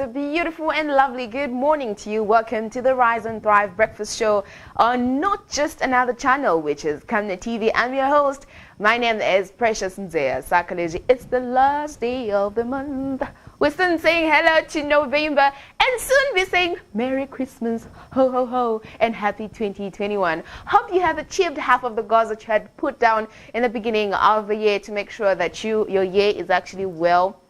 a beautiful and lovely good morning to you. Welcome to the Rise and Thrive Breakfast Show on not just another channel, which is Camnet TV. I'm your host. My name is Precious Nzea Sakaleji. It's the last day of the month. We're soon saying hello to November and soon be saying Merry Christmas, ho ho ho, and Happy 2021. Hope you have achieved half of the goals that you had put down in the beginning of the year to make sure that your year is actually well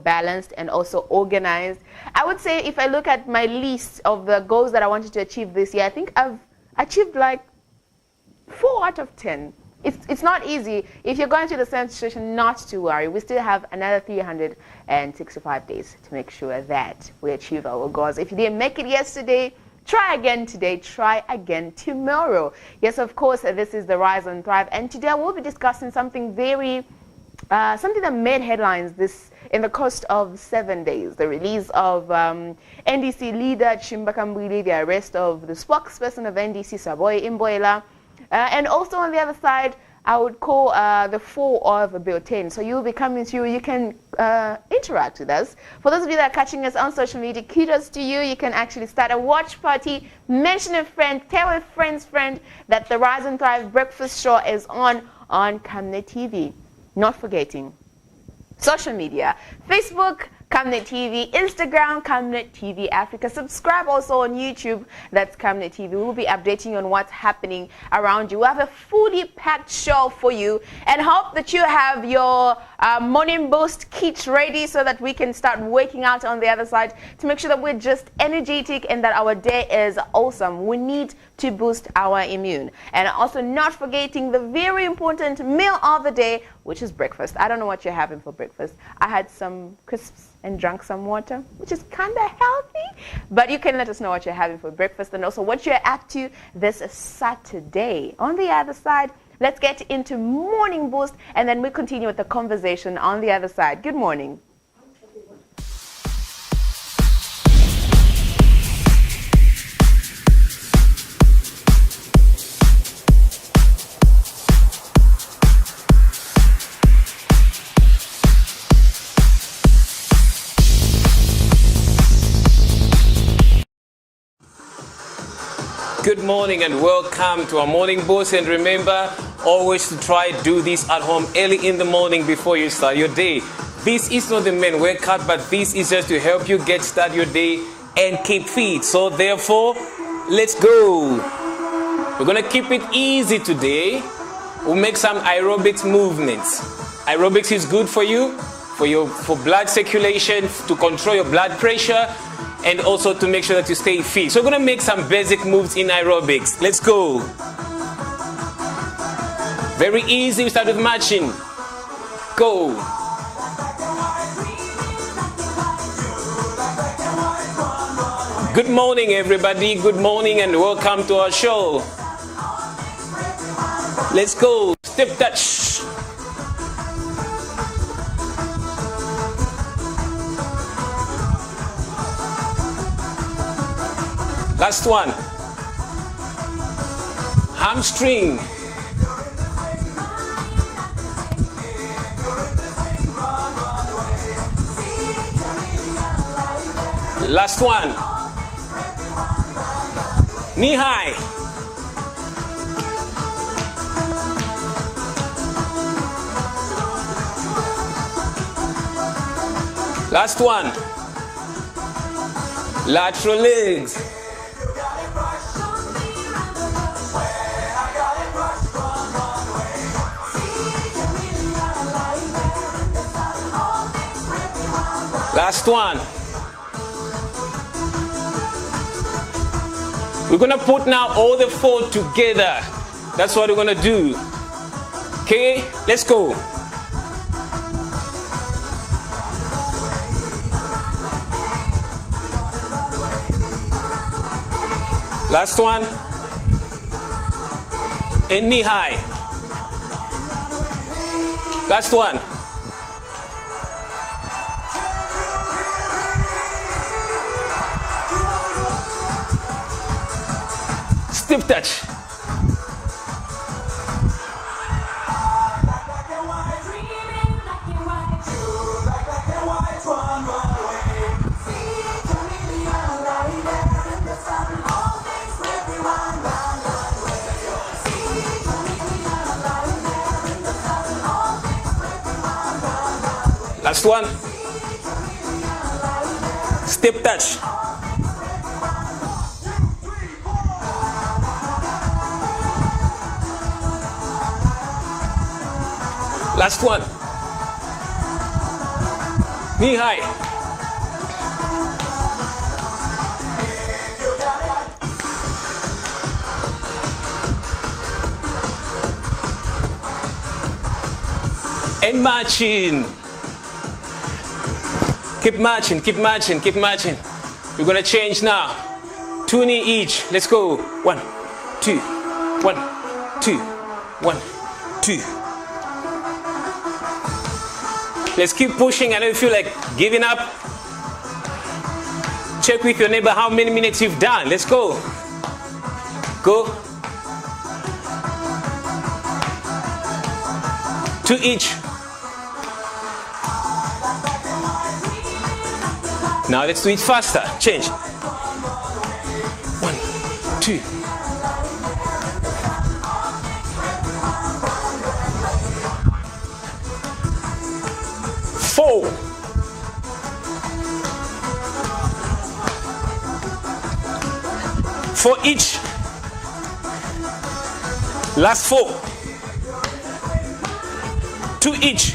balanced and also organized. I would say if I look at my list of the goals that I wanted to achieve this year, I think I've achieved like 4 out of 10. It's not easy. If you're going through the same situation, not to worry. We still have another 365 days to make sure that we achieve our goals. If you didn't make it yesterday, try again today, try again tomorrow. Yes, of course, this is the Rise and Thrive. And today I will be discussing something something that made headlines in the course of 7 days. The release of NDC leader Chimbaka Mbwili, the arrest of the spokesperson of NDC, Saboy Imboela, and also on the other side, I would call the fall of Bill 10. So you'll be coming through, you can interact with us. For those of you that are catching us on social media, kudos to you. You can actually start a watch party, mention a friend, tell a friend's friend that the Rise and Thrive Breakfast Show is on Camnet TV. Not forgetting social media, Facebook, Camnet TV, Instagram, Camnet TV Africa. Subscribe also on YouTube, that's Camnet TV. We'll be updating you on what's happening around you. We have a fully packed show for you and hope that you have your morning boost kit ready so that we can start working out on the other side to make sure that we're just energetic and that our day is awesome. We need to boost our immune. And also not forgetting the very important meal of the day, which is breakfast. I don't know what you're having for breakfast. I had some crisps and drank some water, which is kind of healthy. But you can let us know what you're having for breakfast and also what you're up to this Saturday. On the other side, let's get into Morning Boost and then we'll continue with the conversation on the other side. Good morning. Good morning and welcome to our morning boost. And remember always to try do this at home early in the morning before you start your day. This is not the main workout, but this is just to help you get started your day and keep fit. So therefore, let's go. We're gonna keep it easy today. We'll make some aerobics movements. Aerobics is good for you, for blood circulation, to control your blood pressure, and also to make sure that you stay fit. So we're going to make some basic moves in aerobics. Let's go. Very easy. We start with marching. Go. Good morning, everybody. Good morning and welcome to our show. Let's go. Step touch. Last one. Hamstring. Last one. Knee high. Last one. Lateral legs. Last one. We're going to put now all the 4 together. That's what we're going to do. Okay, let's go. Last one. And knee high. Last one. Stiff touch. Last one. Step touch. Last one. Knee high. And marching. Keep marching, keep marching, keep marching. We're gonna change now. 2 knee each. Let's go. 1, 2, 1, 2, 1, 2. Let's keep pushing. I know you feel like giving up. Check with your neighbor how many minutes you've done. Let's go. Go. 2 each. Now let's do it faster. Change. 1, 2. Four. 4 each. Last 4. 2 each.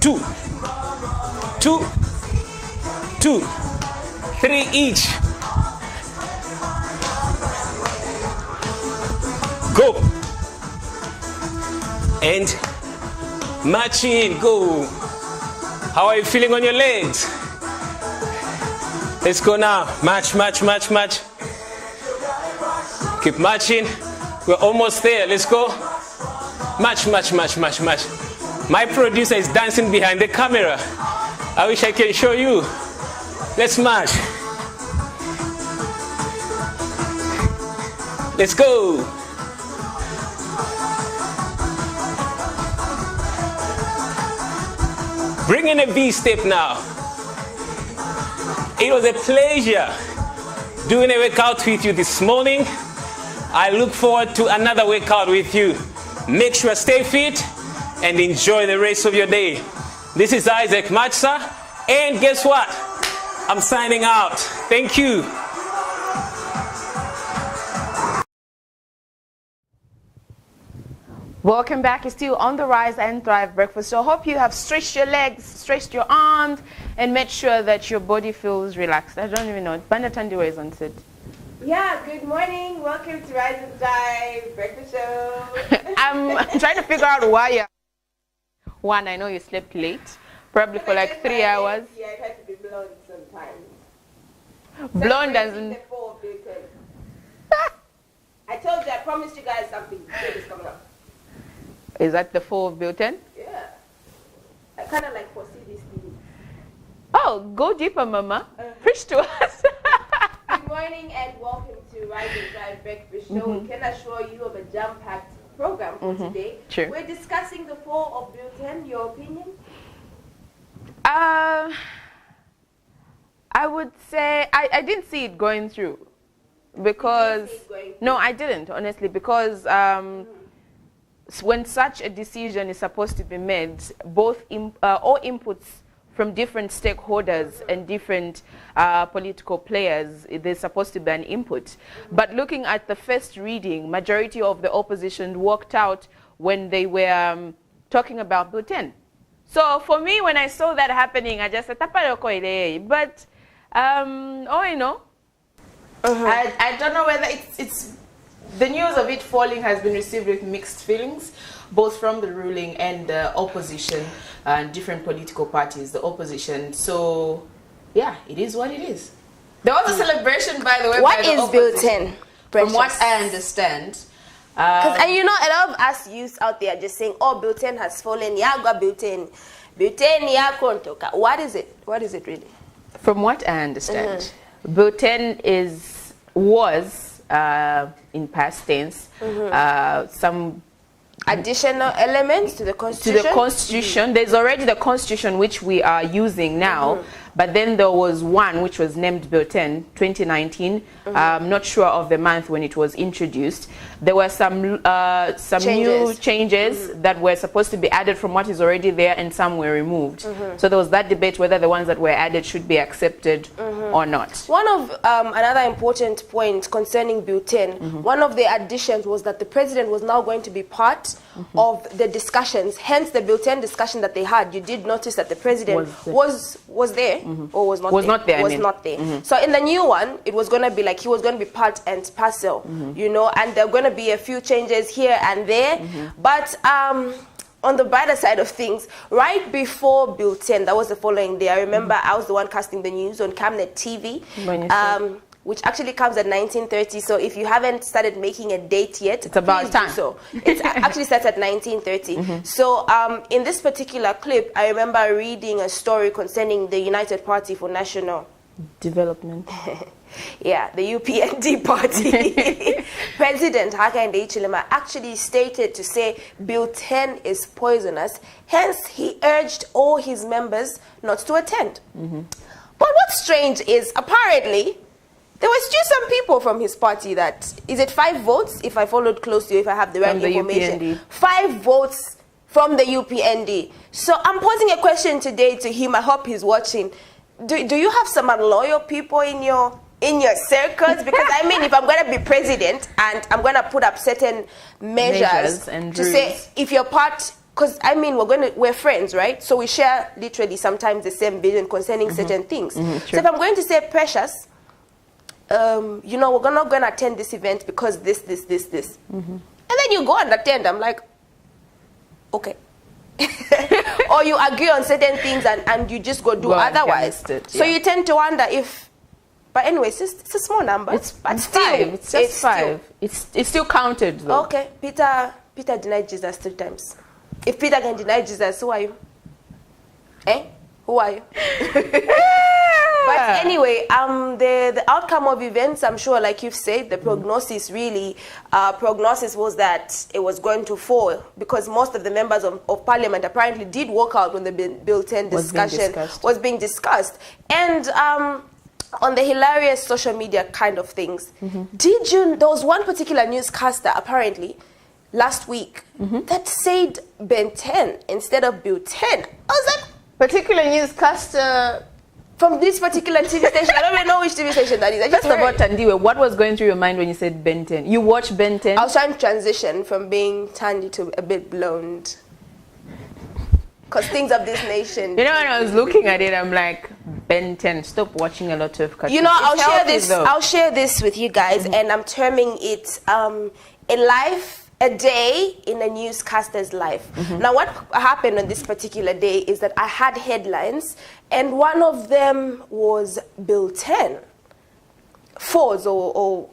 2. 2. 2. 3 each. Go. And marching. Go. How are you feeling on your legs? Let's go now. March, march, march, march. Keep marching. We're almost there. Let's go. March, march, march, march, march. My producer is dancing behind the camera. I wish I can show you. Let's march. Let's go. Bring in a V step now. It was a pleasure doing a workout with you this morning. I look forward to another workout with you. Make sure stay fit and enjoy the rest of your day. This is Isaac Matsa, and guess what? I'm signing out. Thank you. Welcome back. It's still on the Rise and Thrive Breakfast. So I hope you have stretched your legs, stretched your arms, and made sure that your body feels relaxed. I don't even know. Banda Tandiwa is on set. Yeah, good morning. Welcome to Rise and Thrive Breakfast Show. I'm trying to figure out why you're... One, I know you slept late, probably for like 3 hours. Yeah, it had to be blonde sometimes. Blonde doesn't... The 4 of April. I told you, I promised you guys something. Good is coming up. Is that the 4 of Bilton? Yeah. I kind of like foresee this thing. Oh, go deeper, Mama. Preach to us. Good morning and welcome to Rise and Thrive Breakfast Show. We can assure you of a jam-packed program for today. Sure. We're discussing the 4 of Bilton. Your opinion? I would say I didn't see it going through because no, I didn't honestly, because when such a decision is supposed to be made, both all inputs from different stakeholders and different political players, there's supposed to be an input. But looking at the first reading, majority of the opposition walked out when they were talking about Bill 10. So for me, when I saw that happening, I just said, but you know, I don't know whether it's the news of it falling has been received with mixed feelings, both from the ruling and the opposition and different political parties, the opposition. So yeah, it is what it is. There was a celebration, by the way. What is Bill 10? From what I understand. Because you know, a lot of us youths out there are just saying, oh, Bill 10 has fallen. Yagwa Bill 10. Bill 10 ya kontoka. What is it? What is it really? From what I understand, Bill 10 was in past tense some additional elements to the Constitution? There's already the Constitution which we are using now, But then there was one which was named Bill 10, 2019. Not sure of the month when it was introduced. There were some new changes that were supposed to be added from what is already there, and some were removed. So there was that debate whether the ones that were added should be accepted or not. One of another important point concerning Bill 10, one of the additions was that the president was now going to be part of the discussions. Hence the Bill 10 discussion that they had. You did notice that the president was there or was not there? Not there. So in the new one, it was going to be like he was going to be part and parcel, you know, and there are going to be a few changes here and there. But on the brighter side of things, right before Bill 10, that was the following day, I remember I was the one casting the news on Camnet TV, which actually comes at 19:30. So if you haven't started making a date yet, it's about time. So it actually starts at 19:30. So in this particular clip, I remember reading a story concerning the United Party for National Development. Yeah, the UPND party. President Hakainde Hichilema actually stated to say Bill 10 is poisonous. Hence, he urged all his members not to attend. But what's strange is apparently there were still some people from his party that, is it 5 votes? If I followed closely, if I have the right information. UPND. 5 votes from the UPND. So I'm posing a question today to him. I hope he's watching. Do you have some unloyal people in your circles? Because I mean, if I'm going to be president and I'm going to put up certain measures and to say if you're part, because I mean we're friends, right? So we share literally sometimes the same vision concerning certain things. So if I'm going to say Precious, you know, we're not going to attend this event because this. And then you go and attend. I'm like, okay. Or you agree on certain things and you just go do otherwise. So you tend to wonder if, but anyway, it's a small number. It's 5. It's just 5. It's still counted though. Okay, Peter denied Jesus 3 times. If Peter can deny Jesus, who are you? Who are you? But anyway, the outcome of events, I'm sure, like you've said, the prognosis really, prognosis was that it was going to fall because most of the members of parliament apparently did walk out when the Bill 10 discussion was being discussed. And on the hilarious social media kind of things, there was one particular newscaster apparently last week that said Ben 10 instead of Bill 10. I was like, particular newscaster from this particular TV station. I don't even know which TV station that is. I just First of all, Tandiwe, what was going through your mind when you said Ben 10? You watch Ben 10? I was trying to transition from being Tandy to a bit blonde. Because things of this nation. You know, when I was looking at it, I'm like, Ben 10, stop watching a lot of cartoons. You know, I'll share this with you guys, and I'm terming it a day in a newscaster's life. Now, what happened on this particular day is that I had headlines, and one of them was Bill 10 falls or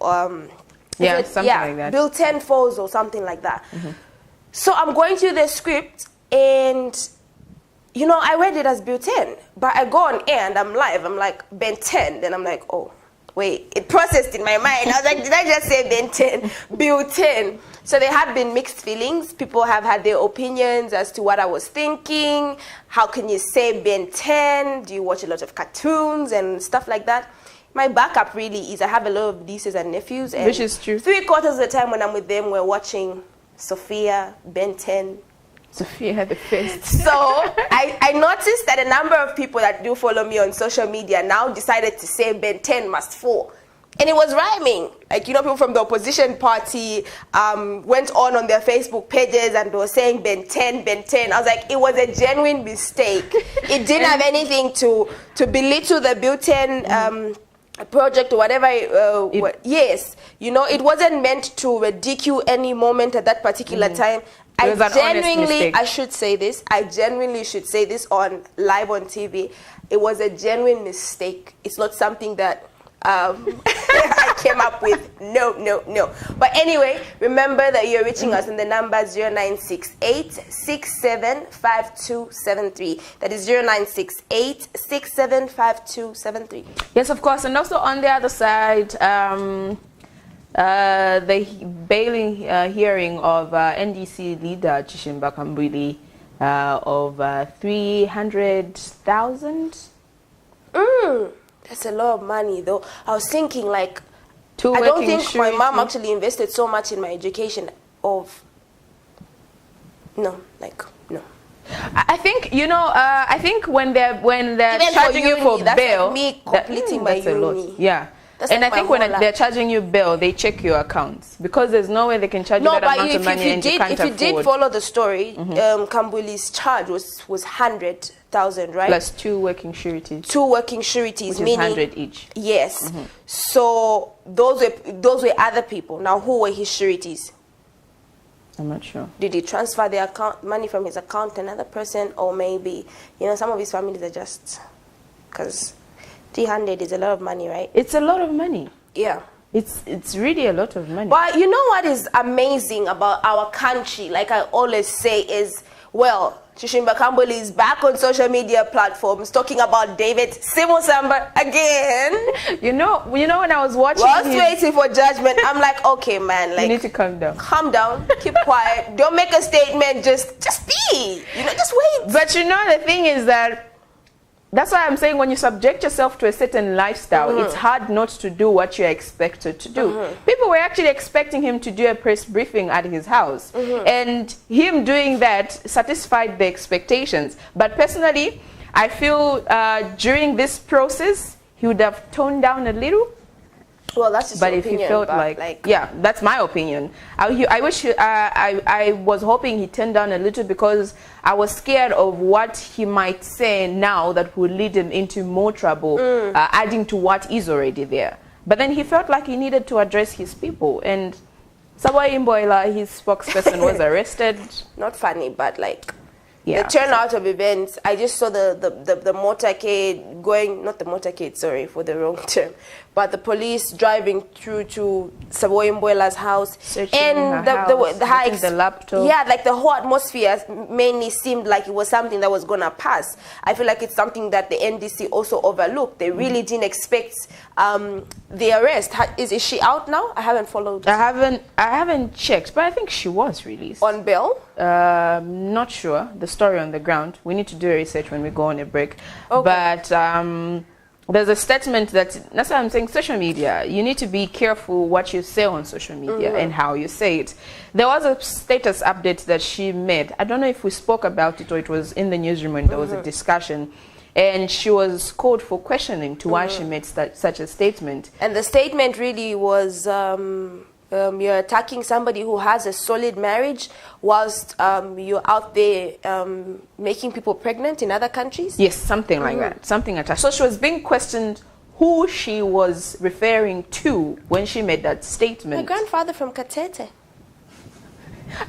something like that. Bill 10 falls or something like that. So I'm going through the script, and you know, I read it as Bill 10, but I go on air and I'm live. I'm like Ben 10, then I'm like, oh wait, it processed in my mind. I was like, did I just say Ben 10? Bill 10. So there have been mixed feelings. People have had their opinions as to what I was thinking. How can you say Ben 10? Do you watch a lot of cartoons and stuff like that? My backup really is I have a lot of nieces and nephews. And which is true. 3/4 of the time when I'm with them, we're watching Sophia, Ben 10. Sophia had the first. So I noticed that a number of people that do follow me on social media now decided to say Ben 10 must fall. And it was rhyming. Like, you know, people from the opposition party went on their Facebook pages and they were saying Ben 10, Ben 10. I was like, it was a genuine mistake. It didn't have anything to belittle the Bill 10 project or whatever. Yes, you know, it wasn't meant to ridicule any moment at that particular time. I should say this. I genuinely should say this on live on TV. It was a genuine mistake. It's not something that I came up with. No. But anyway, remember that you're reaching us on the number 0968-675273. That is 0968-675273. Yes, of course. And also on the other side, the bailing hearing of NDC leader Chishimba Kambwili of 300,000 That's a lot of money, though. I was thinking, like, Two I don't working think my mom surety. actually invested so much in my education of... No. I think, you know, I think when they're Even charging you for that's bail, like me completing my that's a lot. uni. Yeah. That's And like I think my when whole they're life. charging you bail, they check your accounts because there's no way they can charge you No, that but amount of money and you can't if you did afford. follow the story, Kambuli's charge was 100,000, right? Plus 2 working sureties, 2 working sureties, which is meaning 100 each. Yes. So those were other people. Now, who were his sureties? I'm not sure. Did he transfer the account money from his account to another person, or maybe some of his families are just because 300 is a lot of money, right? It's a lot of money. Yeah. It's really a lot of money. But you know what is amazing about our country, like I always say, is, well, Chishimba Kamboli is back on social media platforms talking about David Simusamba again. You know when I was watching Whilst waiting for judgment, I'm like, okay, man, you like, need to calm down. calm down, keep quiet, don't make a statement, just be, just wait. But you know, the thing is that that's why I'm saying when you subject yourself to a certain lifestyle, it's hard not to do what you're expected to do. People were actually expecting him to do a press briefing at his house. And him doing that satisfied the expectations. But personally, I feel during this process, he would have toned down a little. Well, that's just But your if he opinion, felt but like, yeah, that's my opinion. I wish I was hoping he turned down a little because I was scared of what he might say now that would lead him into more trouble, adding to what is already there. But then he felt like he needed to address his people, and Sabayi Mboila, his spokesperson, was arrested. not funny, but like, Yeah. the turnout of events, I just saw the motorcade going, not the motorcade, sorry for the wrong term, but the police driving through to Saboyi Mboela's house. Searching and her house, the hikes, looking the laptop. Yeah, like the whole atmosphere mainly seemed like it was something that was going to pass. I feel like it's something that the NDC also overlooked. They really didn't expect the arrest. Is she out now? I haven't followed. I haven't checked, but I think she was released. On bail? Not sure the story on the ground. We need to do a research when we go on a break. Okay. But there's a statement that's why I'm saying social media. You need to be careful what you say on social media and how you say it. There was a status update that she made. I don't know if we spoke about it or it was in the newsroom when there was a discussion. And she was called for questioning to why she made such a statement. And the statement really was, you're attacking somebody who has a solid marriage whilst you're out there making people pregnant in other countries? Yes, something like that. Something like that. So she was being questioned who she was referring to when she made that statement. My grandfather from Katete.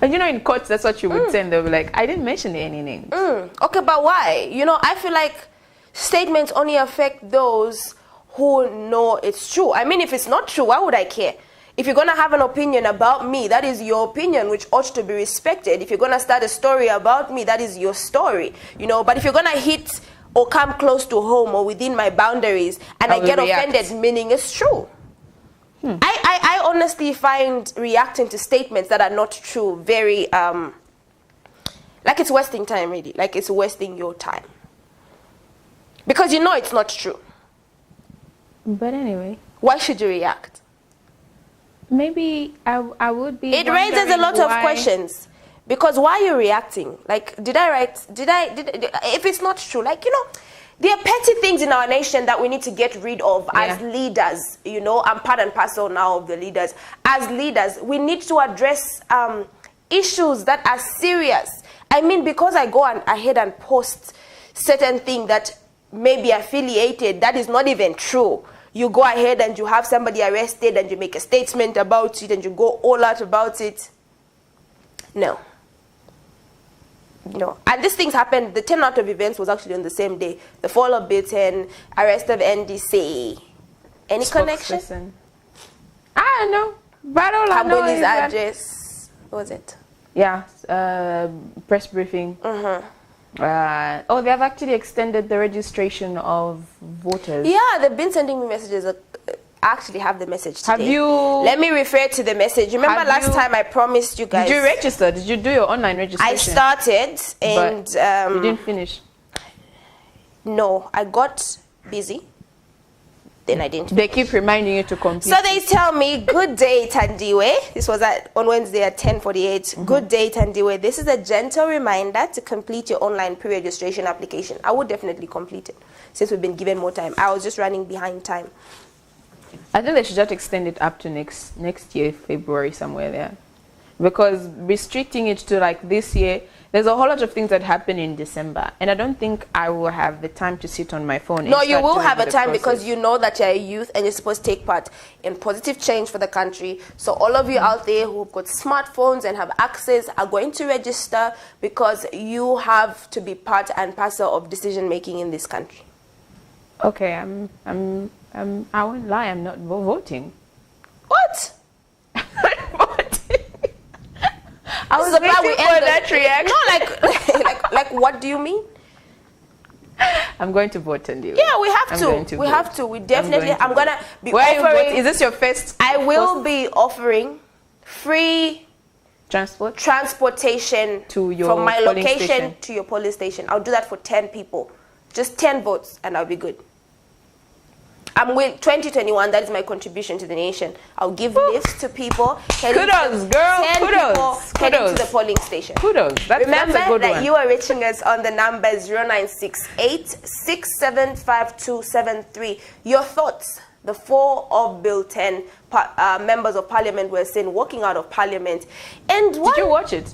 And you know, in court, that's what you would say. And they'll be like, I didn't mention any names. Okay, but why? I feel like statements only affect those who know it's true. I mean, if it's not true, why would I care? If you're going to have an opinion about me, that is your opinion, which ought to be respected. If you're going to start a story about me, that is your story, But if you're going to hit or come close to home or within my boundaries and I get offended, meaning it's true. I honestly find reacting to statements that are not true very, like it's wasting time, really. Like it's wasting your time. Because it's not true. But anyway. Why should you react? Maybe I would be. It raises a lot of questions. Because why are you reacting? Like, if it's not true, there are petty things in our nation that we need to get rid of as leaders, I'm part and parcel now of the leaders. As leaders, we need to address issues that are serious. I mean, because I go ahead and post certain thing that may be affiliated, that is not even true. You go ahead and you have somebody arrested and you make a statement about it and you go all out about it. No. And these things happened. The turnout of events was actually on the same day. The fall of Britain, arrest of NDC. Any connection? I don't know. But all I know is address. What was it? Yeah. Press briefing. They have actually extended the registration of voters. Yeah, they've been sending me messages. I actually have the message today. Have you? Let me refer to the message. Remember last time I promised you guys. Did you register? Did you do your online registration? I started and you didn't finish. No, I got busy. Then I didn't. They keep reminding you to complete. So they tell me, good day, Tandiwe. This was on Wednesday at 10:48. Good day, Tandiwe. This is a gentle reminder to complete your online pre-registration application. I would definitely complete it since we've been given more time. I was just running behind time. I think they should just extend it up to next year, February, somewhere there. Because restricting it to like this year, there's a whole lot of things that happen in December, and I don't think I will have the time to sit on my phone. No, you will have a time because you know that you're a youth and you're supposed to take part in positive change for the country. So all of you out there who've got smartphones and have access are going to register because you have to be part and parcel of decision making in this country. Okay, I won't lie, I'm not voting. What? I was waiting for that reaction. No, like what do you mean? I'm going to vote on you. Yeah, we have to. We have to. We definitely. I'm gonna be offering. Is this your first? I will be offering free transportation to your from my location station. to your polling station. I'll do that for 10 people, just 10 votes, and I'll be good. I'm with 2021. That is my contribution to the nation. I'll give lifts to people. Kudos, girl. Kudos. Heading to the polling station. Kudos. Remember that's a good that one. you are reaching us on the number 0968-675273. Your thoughts. The 4 of Bill 10 members of parliament were seen walking out of parliament. And did you watch it?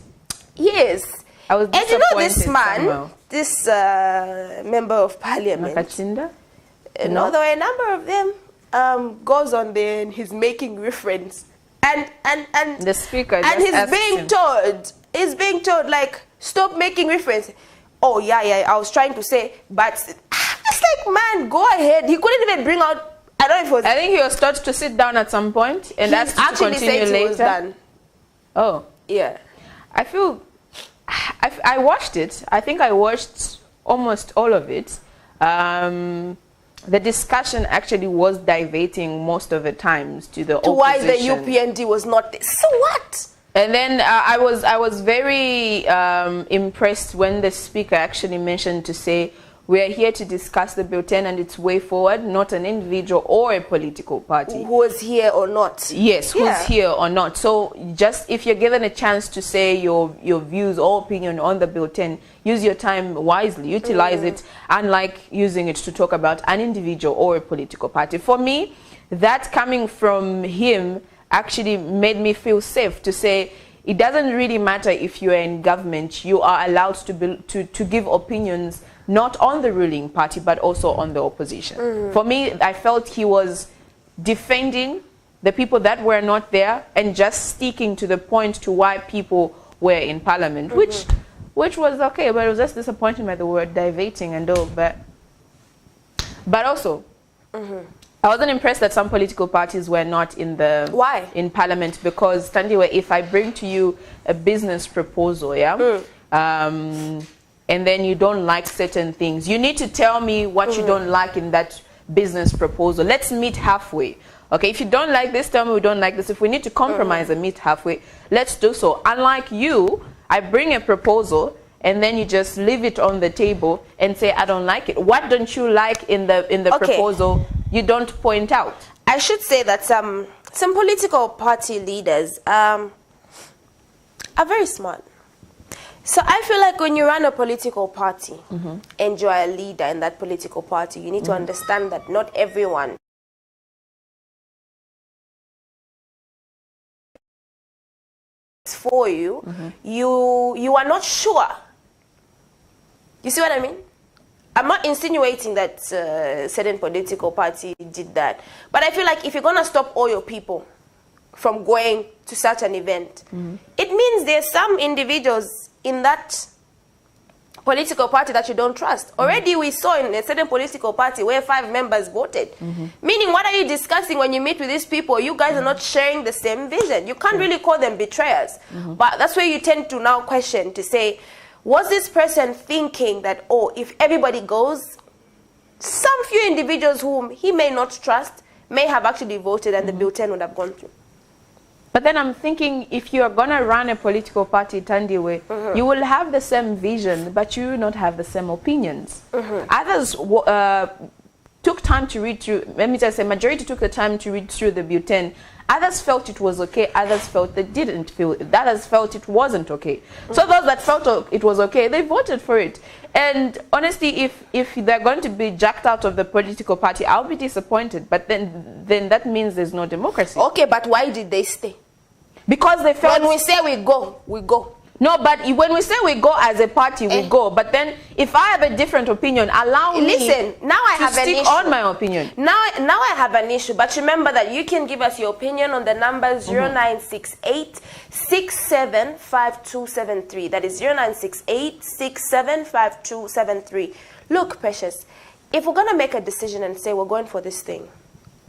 Yes. I was disappointed. And you know this man, somehow. this member of parliament. Makachinda? No, there were a number of them. Goes on there and he's making reference, and the speaker and he's being told like, stop making reference. Oh yeah, I was trying to say, but it's like, man, go ahead. He couldn't even bring out. I don't know if it was. I think he was taught to sit down at some point and asked to continue later. He was done. Oh yeah. I feel I watched it. I think I watched almost all of it. The discussion actually was diverting most of the times to the opposition. Why the UPND was not there. So what? And then I was very impressed when the speaker actually mentioned to say, we are here to discuss the Bill 10 and its way forward, not an individual or a political party. Who's here or not. Yes, who's here or not. So just if you're given a chance to say your views or opinion on the Bill 10, use your time wisely, utilize it, unlike using it to talk about an individual or a political party. For me, that coming from him actually made me feel safe to say, it doesn't really matter if you're in government, you are allowed to give opinions not on the ruling party, but also on the opposition. For me, I felt he was defending the people that were not there and just sticking to the point to why people were in parliament, which was okay, but it was just disappointing by the word diverting and all. But also, I wasn't impressed that some political parties were not in in parliament, because Tandiwe, if I bring to you a business proposal, and then you don't like certain things, you need to tell me what you don't like in that business proposal. Let's meet halfway. Okay, if you don't like this, tell me we don't like this. If we need to compromise and meet halfway, let's do so. Unlike you, I bring a proposal and then you just leave it on the table and say, I don't like it. What don't you like in the proposal you don't point out? I should say that some political party leaders are very smart. So I feel like when you run a political party and you're a leader in that political party, you need to understand that not everyone is for you. You are not sure. You see what I mean? I'm not insinuating that certain political party did that. But I feel like if you're going to stop all your people from going to such an event, it means there's some individuals in that political party that you don't trust. Already we saw in a certain political party where 5 members voted. Meaning, what are you discussing when you meet with these people? You guys are not sharing the same vision. You can't really call them betrayers. But that's where you tend to now question to say, was this person thinking that, oh, if everybody goes, some few individuals whom he may not trust may have actually voted and the Bill 10 would have gone through? But then I'm thinking, if you're going to run a political party, Tandiwe, you will have the same vision, but you will not have the same opinions. Others took time to read through, let me just say, majority took the time to read through the bulletin. Others felt it was okay. Others felt they didn't feel it. Others felt it wasn't okay. So those that felt it was okay, they voted for it. And honestly, if they're going to be jacked out of the political party, I'll be disappointed. But then that means there's no democracy. Okay, but why did they stay? Because they felt... When we say we go, we go. No, but when we say we go as a party, we go. But then, if I have a different opinion, allow me now I have to an stick issue. on my opinion. Now I have an issue. But remember that you can give us your opinion on the number 0968 675273. That is 0968 675273. Look, Precious, if we're gonna make a decision and say we're going for this thing,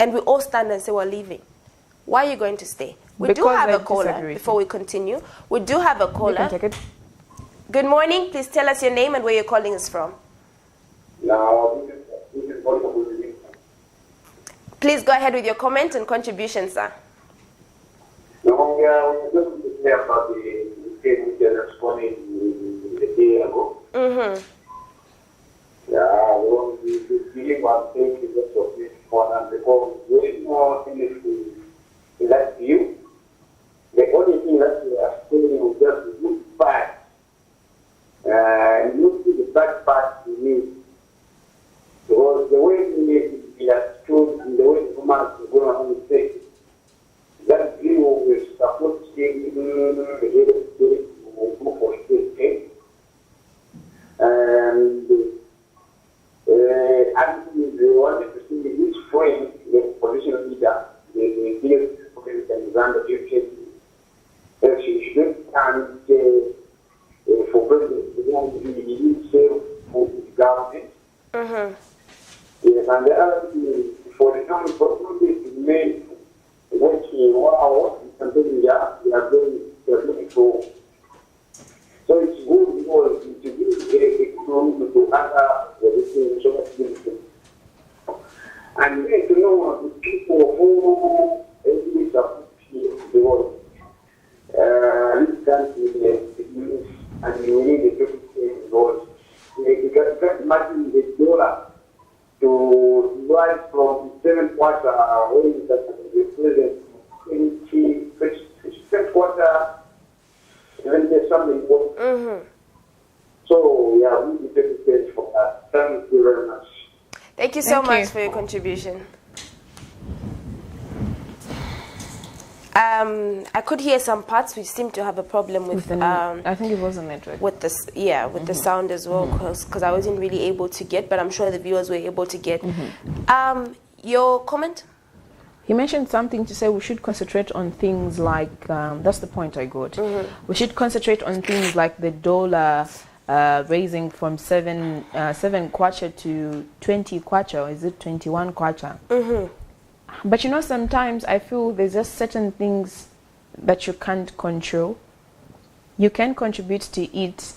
and we all stand and say we're leaving, why are you going to stay? We do have a caller before we continue. We do have a caller. You can take it. Good morning. Please tell us your name and where you're calling us from. Please go ahead with your comment and contribution, sir. Now, we are just here about the case which was explained a day ago. Yeah, we believe one thing is just of this one, and because there is no anything in that view. The only thing that we are saying is just look back and look to the back part we need. Because the way we are stood and the way the commands are going on the state, that view is supposed to take the head of state will go for state. And actually, they wanted to see each frame, the opposition leader, the biggest Alexander Duke. She should and for president, we need save for the government. Yes, and the other thing, for the county possibility to make working 1 hour, something they are doing for. So it's good because to give the economy to other the and you need to know the people who support the world. This country and you need the $50. You can imagine the dollar to rise from 7 quarter when the president 20 quarter, even there's something. So yeah, we need to take for that. Thank you very much. Thank you so much for your contribution. I could hear some parts which seem to have a problem with I think it was a network. With this, with the sound as well, because I wasn't really able to get, but I'm sure the viewers were able to get. Your comment? He mentioned something to say we should concentrate on things like, that's the point I got. We should concentrate on things like the dollar raising from 7 kwacha to 20 kwacha, or is it 21 kwacha? But you know, sometimes I feel there's just certain things that you can't control. You can contribute to it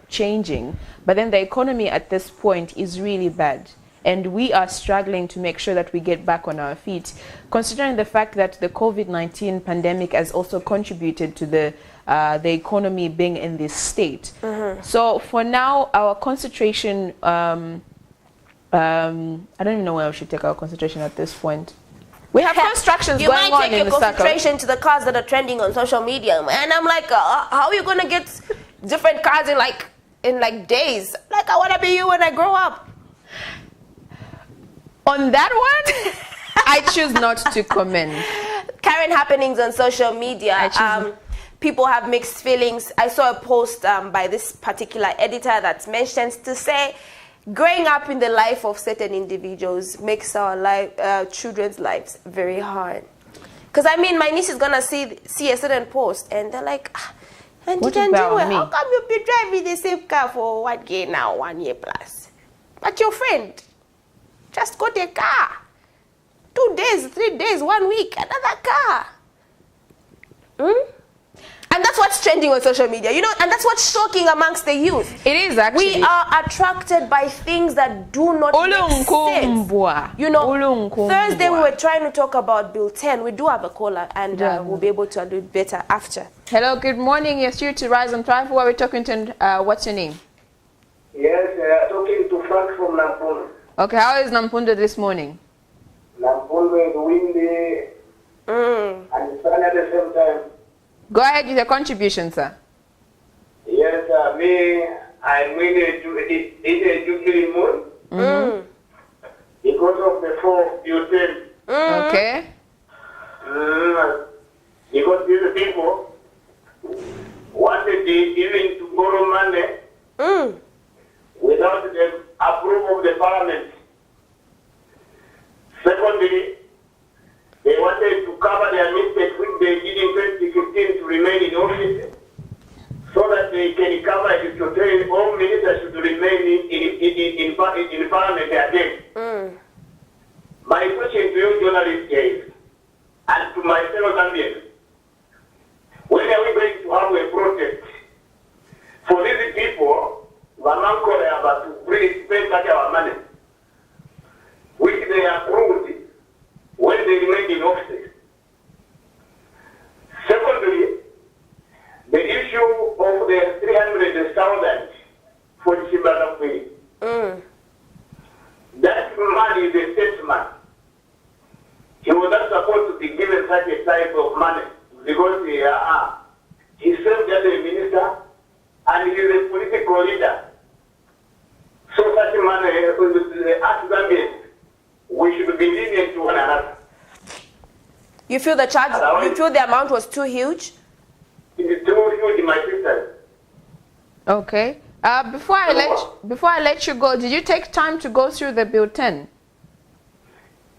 changing, but then the economy at this point is really bad. And we are struggling to make sure that we get back on our feet, considering the fact that the COVID-19 pandemic has also contributed to the economy being in this state. So for now, our concentration, I don't even know where we should take our concentration at this point. We have constructions going on in the circle. You might take your concentration to the cars that are trending on social media, and I'm like, how are you gonna get different cars in like days? Like, I wanna be you when I grow up. On that one, I choose not to comment. Current happenings on social media. People have mixed feelings. I saw a post by this particular editor that mentions to say, growing up in the life of certain individuals makes our children's lives very hard. Because I mean, my niece is gonna see a certain post, and they're like, Auntie Janjiwe, how come you've been driving the same car for 1 year now, 1 year plus? But your friend just got a car. 2 days, 3 days, 1 week, another car. And that's what's trending on social media, you know, and that's what's shocking amongst the youth. It is actually. We are attracted by things that do not make sense. You know, Thursday we were trying to talk about Bill 10. We do have a caller, and we'll be able to do it better after. Hello, good morning. You're here to Rise and Thrive. Who are we talking to? What's your name? Yes, talking to Frank from Lampung. Okay, how is Nampundo this morning? Nampundo is windy and sunny at the same time. Go ahead with your contribution, sir. Yes, I'm in a Jubilee mood because of the 4 butane. Okay. Because these people wanted even to borrow money without the approval of the parliament. Secondly, they wanted to cover their mistakes which they did in 2015 to remain in office, so that they can cover it to say all ministers should remain in parliament again. My question to you, journalists, is, and to my fellow Zambians, when are we going to have a protest for these people who are about to spend back our money, which they approved when they remained in office? Secondly, the issue of the 300,000 for Chibana. That man is a statesman. He was not supposed to be given such a type of money because he served as a minister and he is a political leader. So such a man, as Zambians, we should be lenient to one another. You feel the charge? You feel the amount was too huge? It is too huge, my sister. Okay. Before I let you go, did you take time to go through the bulletin?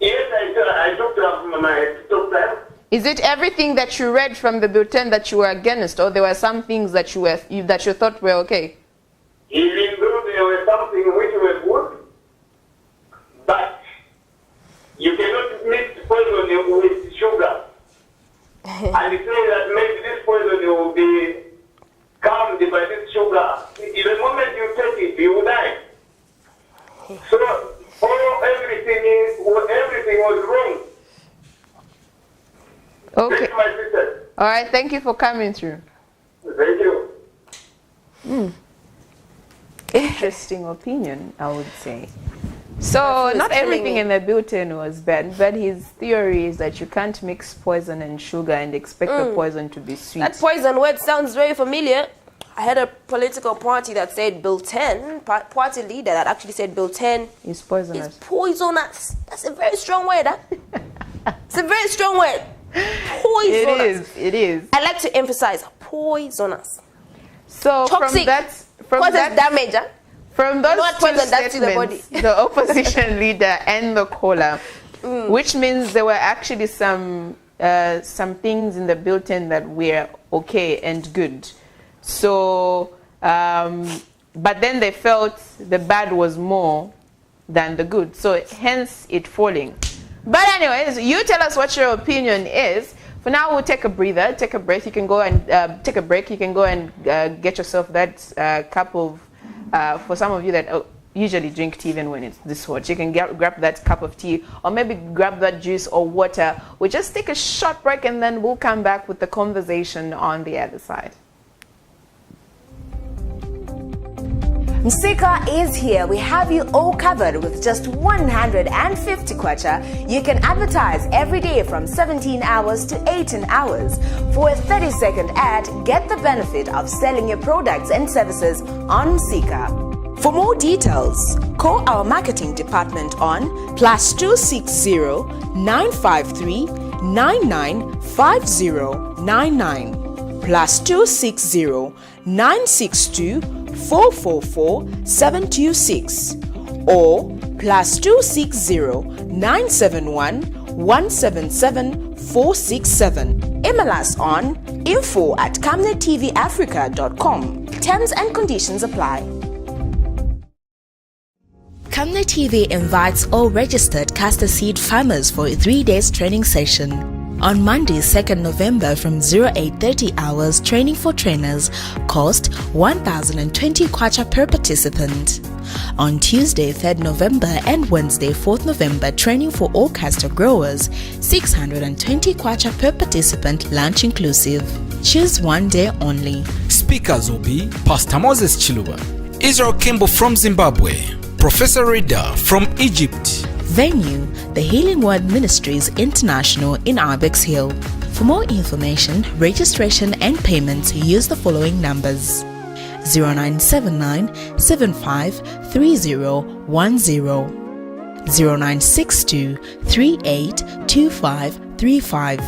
Yes, I took time. Is it everything that you read from the bulletin that you were against, or there were some things that you thought were okay? Even though there were something which were good, but you cannot mix poison with sugar and say that maybe this poison will be calmed by this sugar. The moment you take it, you will die. So everything was wrong. Okay. Thank you, my sister. All right. Thank you for coming through. Thank you. Interesting opinion, I would say. So not everything in the bulletin was bad, but his theory is that you can't mix poison and sugar and expect the poison to be sweet. That poison word sounds very familiar. I had a political party that said Bill 10, party leader that actually said Bill 10 is poisonous. Is poisonous. That's a very strong word, huh? It's a very strong word. Poisonous. It is. I like to emphasize poisonous. So toxic. Causes damage, huh? From those two statements, the opposition leader and the caller, which means there were actually some things in the bulletin that were okay and good. So, but then they felt the bad was more than the good. So hence it falling. But anyways, you tell us what your opinion is. For now, we'll take a breather, take a breath. You can go and take a break. You can go and get yourself that cup of, for some of you that usually drink tea even when it's this hot, you can grab that cup of tea or maybe grab that juice or water. We'll just take a short break and then we'll come back with the conversation on the other side. Msika is here. We have you all covered with just 150 kwacha. You can advertise every day from 17 hours to 18 hours. For a 30-second ad, get the benefit of selling your products and services on Msika. For more details, call our marketing department on +260 953 995099 +260 962 444 726 or +260 971 177 467. Email us on info@camnettvafrica.com. Terms and conditions apply. Camnet TV invites all registered castor seed farmers for a 3-day training session. On Monday, 2nd November from 0830 hours, training for trainers, cost 1,020 kwacha per participant. On Tuesday, 3rd November and Wednesday, 4th November, training for all castor growers, 620 kwacha per participant, lunch inclusive. Choose one day only. Speakers will be Pastor Moses Chiluba, Israel Kimbo from Zimbabwe, Professor Rida from Egypt. Venue, the Healing Word Ministries International in Ibex Hill. For more information, registration and payments, use the following numbers: 0979 753010, 0962 382535,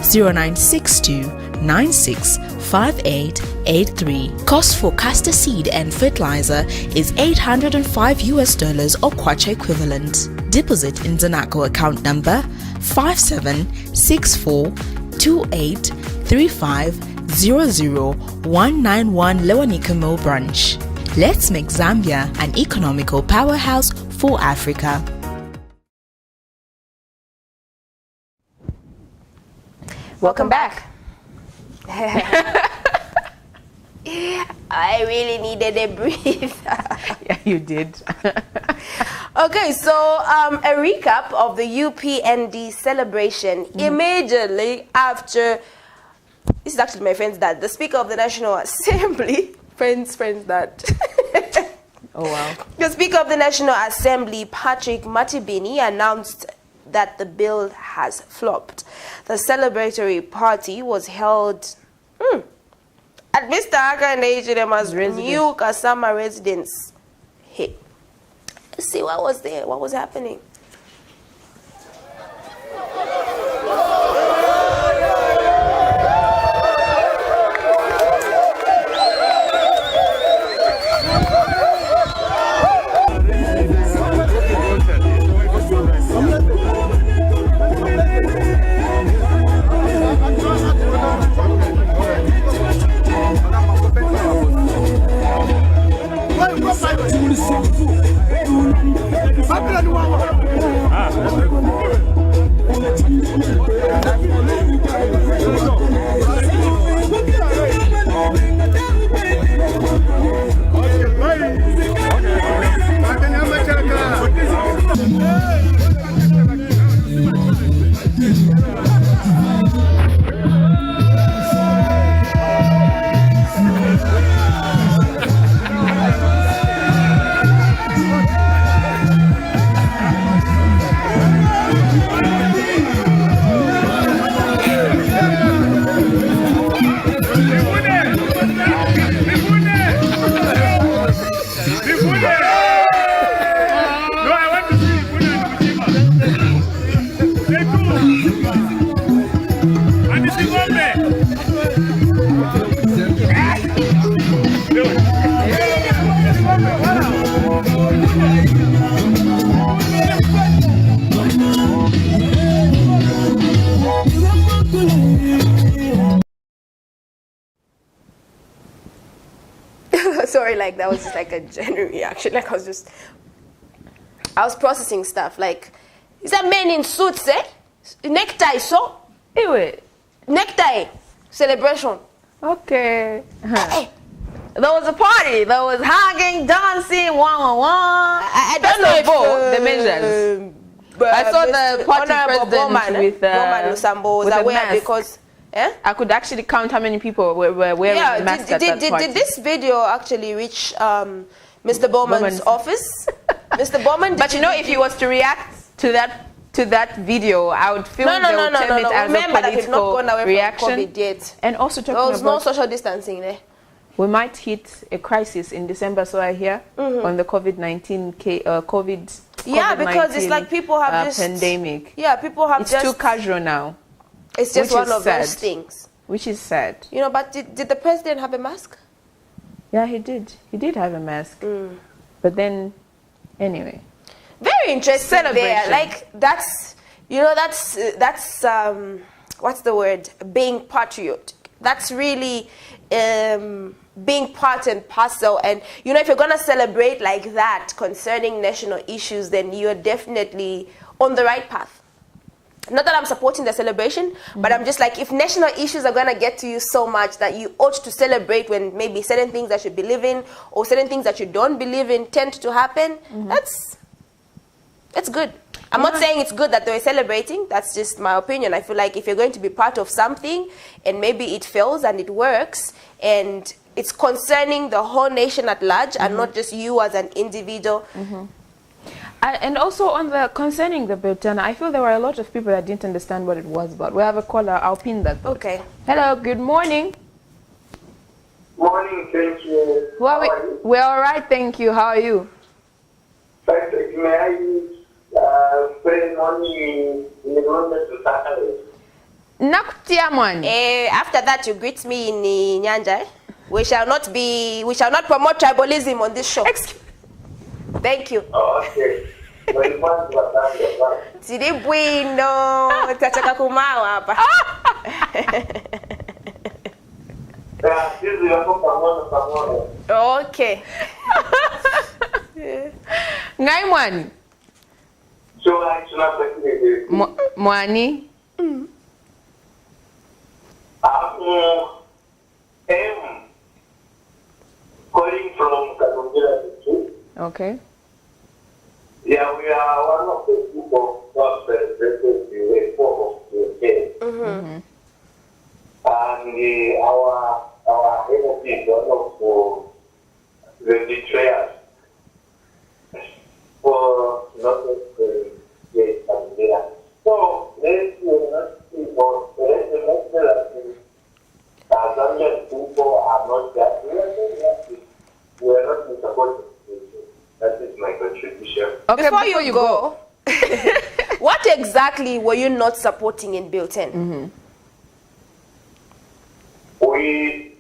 0962 965883. Cost for castor seed and fertilizer is $805 or kwacha equivalent. Deposit in Zanaco account number 5764283500-191 Lewanika Mill branch. Let's make Zambia an economical powerhouse for Africa. Welcome back. I really needed a breather. Yeah, you did. Okay, so a recap of the UPND celebration immediately after. This is actually my friend's dad, the Speaker of the National Assembly. friend's dad. Oh wow. The Speaker of the National Assembly, Patrick Matibini, announced that the bill has flopped. The celebratory party was held at Mr. Aka and H&M's new Kasama residence. Hey, let's see what was there, what was happening. Sorry, like that was just like a genuine reaction. Like I was processing stuff. Like, is that men in suits, eh? Necktie, so? Anyway. Necktie celebration. Okay. Hey. There was a party. There was hugging, dancing, one. I don't know if the measures. I saw the party president with Lusambo was aware because. Eh? I could actually count how many people were wearing the mask at that party. Did this video actually reach Mr. Bowman's office? Mr. Bowman. But you know, if he was to react to that video, I would feel they would term it as Remember a that we've not gone away reaction. from COVID yet. And also talking there was about no social distancing there. We might hit a crisis in December, so I hear, on the COVID-19 COVID. Yeah, because it's like people have just pandemic. Yeah, people have it's just too casual now. It's just one of those things. Which is sad. You know, but did the president have a mask? Yeah, he did. He did have a mask. But then, anyway. Very interesting there. Like, that's, you know, that's what's the word? Being patriotic. That's really being part and parcel. And, you know, if you're going to celebrate like that concerning national issues, then you're definitely on the right path. Not that I'm supporting the celebration, but I'm just like, if national issues are going to get to you so much that you ought to celebrate when maybe certain things that you believe in or certain things that you don't believe in tend to happen, that's good. I'm not saying it's good that they were celebrating. That's just my opinion. I feel like if you're going to be part of something and maybe it fails and it works and it's concerning the whole nation at large and not just you as an individual. And also on the concerning the Biltana, I feel there were a lot of people that didn't understand what it was about. We have a caller. I'll pin that. Thought. Okay. Hello. Good morning. Morning, thank you. Who are we? We're all right. Thank you. How are you? Perfect. May I spend money in the government to Saturday? Nakutia mwani. After that, you greet me in Nyanja. We shall not promote tribalism on this show. Thank you. Oh, okay. Sidi bwino, tataka kumawa hapa. Okay. Ngai mwani. Mwani. Calling from Katonjela District. Okay. Yeah, we are one of the people who have celebrated the way forward of the day. And our MOP is one of the betrayers for not the Katonjela. So, let's not see about the Zambian people are not that. We are not in support. That is my contribution. Okay, Before you go, what exactly were you not supporting in Bill 10? They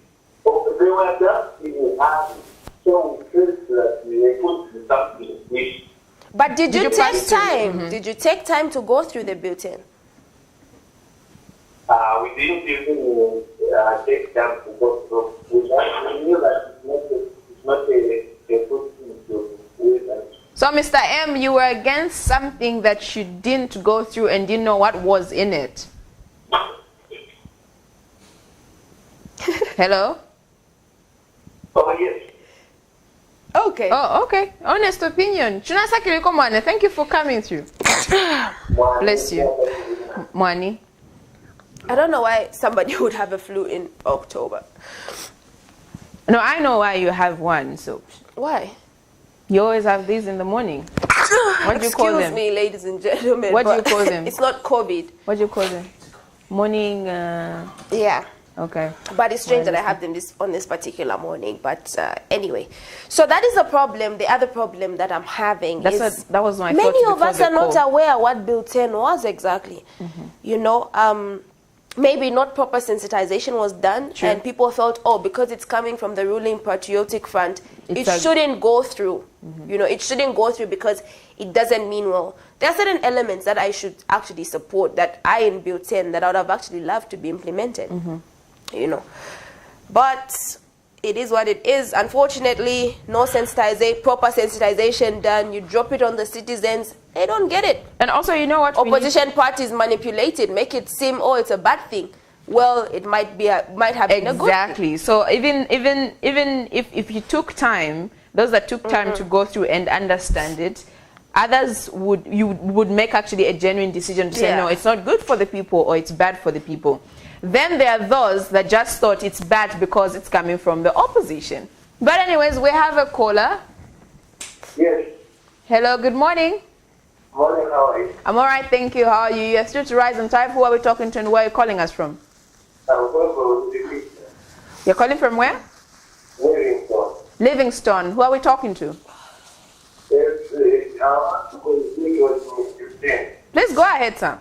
were just in the army, so we felt that we could do something which. But did you take practice? time? Did you take time to go through the Bill 10? We didn't even take time to go through. We knew that it's not a good thing to do. So, Mr. M, you were against something that you didn't go through and didn't know what was in it. Hello? Oh, yes. Okay. Oh, okay. Honest opinion. Chunasa Kiriko Mwane, thank you for coming through. Bless you. Mwani. I don't know why somebody would have a flu in October. No, I know why you have one, so. Why? You always have these in the morning. What do you call them? Excuse me, ladies and gentlemen. What do you but call them? It's not COVID. What do you call them? Morning, Yeah. okay. But it's strange that I have them on this particular morning. But anyway, so that is the problem. The other problem that I'm having is that was my many thought of us before are the not call. aware what Bill 10 was exactly. You know, maybe not proper sensitization was done, True. and people felt, oh, because it's coming from the ruling patriotic front, it It's shouldn't go through. You know, it shouldn't go through because it doesn't mean well. There are certain elements that I should actually support that I in Bill 10 that I would have actually loved to be implemented. You know, but it is what it is. Unfortunately, no proper sensitization done. You drop it on the citizens, they don't get it. And also, you know what? Opposition parties manipulate it, make it seem, oh, it's a bad thing. Well, it might have been a good thing. Exactly. So even if you took time, those that took time to go through and understand it, others would make actually a genuine decision to say, no, it's not good for the people or it's bad for the people. Then there are those that just thought it's bad because it's coming from the opposition. But anyways, we have a caller. Yes. Hello, good morning. Morning, how are you? I'm all right, thank you. How are you? You're still to Rise and Thrive. Who are we talking to and where are you calling us from? I'm going to the You're calling from where? Livingston. Livingston. Who are we talking to? Please go ahead, sir.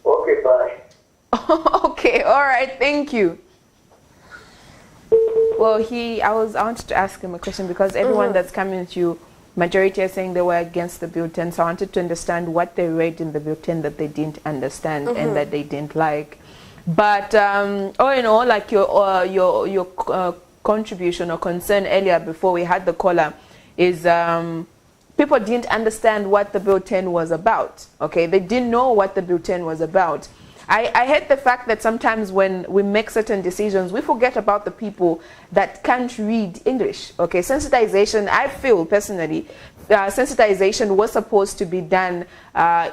Okay, bye. Thank you. Well, I wanted to ask him a question because everyone that's coming to you, majority are saying they were against the Bill 10. So I wanted to understand what they read in the Bill 10 that they didn't understand and that they didn't like. But all in all, like your contribution or concern earlier before we had the caller is people didn't understand what the Bill 10 was about. Okay, they didn't know what the Bill 10 was about. I hate the fact that sometimes when we make certain decisions, we forget about the people that can't read English. Okay, sensitization, I feel personally, sensitization was supposed to be done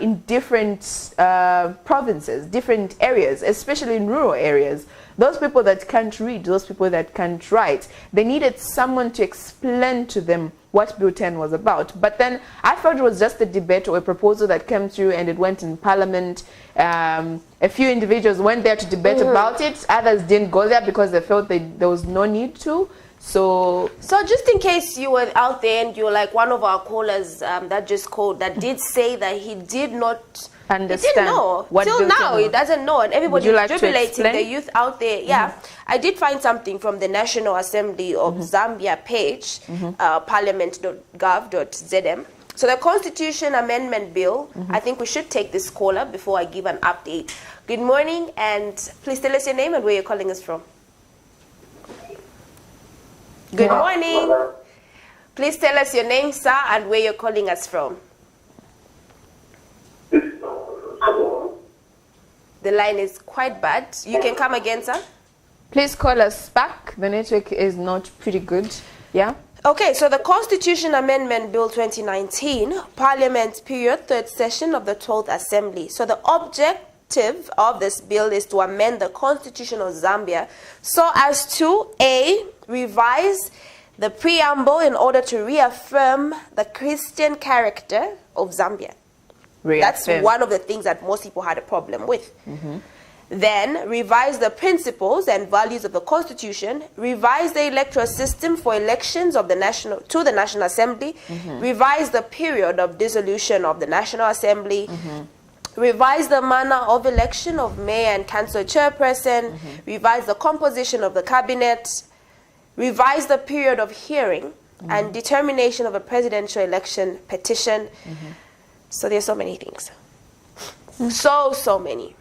in different provinces, different areas, especially in rural areas. Those people that can't read, those people that can't write, they needed someone to explain to them what Bill 10 was about. But then I thought it was just a debate or a proposal that came through and it went in Parliament. A few individuals went there to debate about it. Others didn't go there because they felt there was no need to. So just in case you were out there and you're like one of our callers that just called that did say that he did not understand. He didn't know. What till now he doesn't know, and everybody like jubilating the youth out there. Yeah, I did find something from the National Assembly of Zambia page, parliament.gov.zm. So the Constitution Amendment Bill, I think we should take this caller before I give an update. Good morning, and please tell us your name and where you're calling us from. Good morning. Please tell us your name, sir, and where you're calling us from. The line is quite bad. You can come again, sir. Please call us back. The network is not pretty good. Yeah. Okay, so the Constitution Amendment Bill 2019, Parliament period, third session of the 12th Assembly. So the objective of this bill is to amend the Constitution of Zambia so as to A, revise the preamble in order to reaffirm the Christian character of Zambia. That's one of the things that most people had a problem with. Then revise the principles and values of the Constitution, revise the electoral system for elections of the National Assembly, revise the period of dissolution of the National Assembly, revise the manner of election of mayor and council chairperson, revise the composition of the cabinet, revise the period of hearing and determination of a presidential election petition. So there's so many things. So many.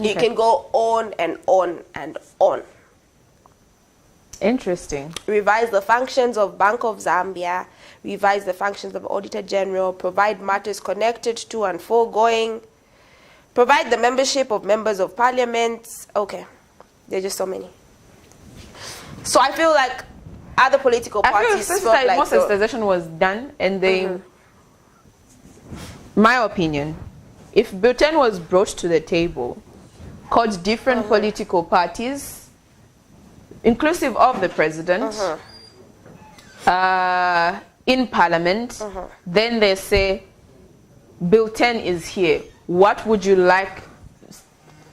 You can go on and on and on. Interesting. Revise the functions of Bank of Zambia, revise the functions of Auditor General, provide matters connected to and foregoing, provide the membership of members of parliament. Okay, there's just so many. So I feel like other political parties felt like most sensitization was done, and they, my opinion, if Bill 10 was brought to the table, called different political parties, inclusive of the president, in Parliament, then they say, Bill 10 is here. What would you like?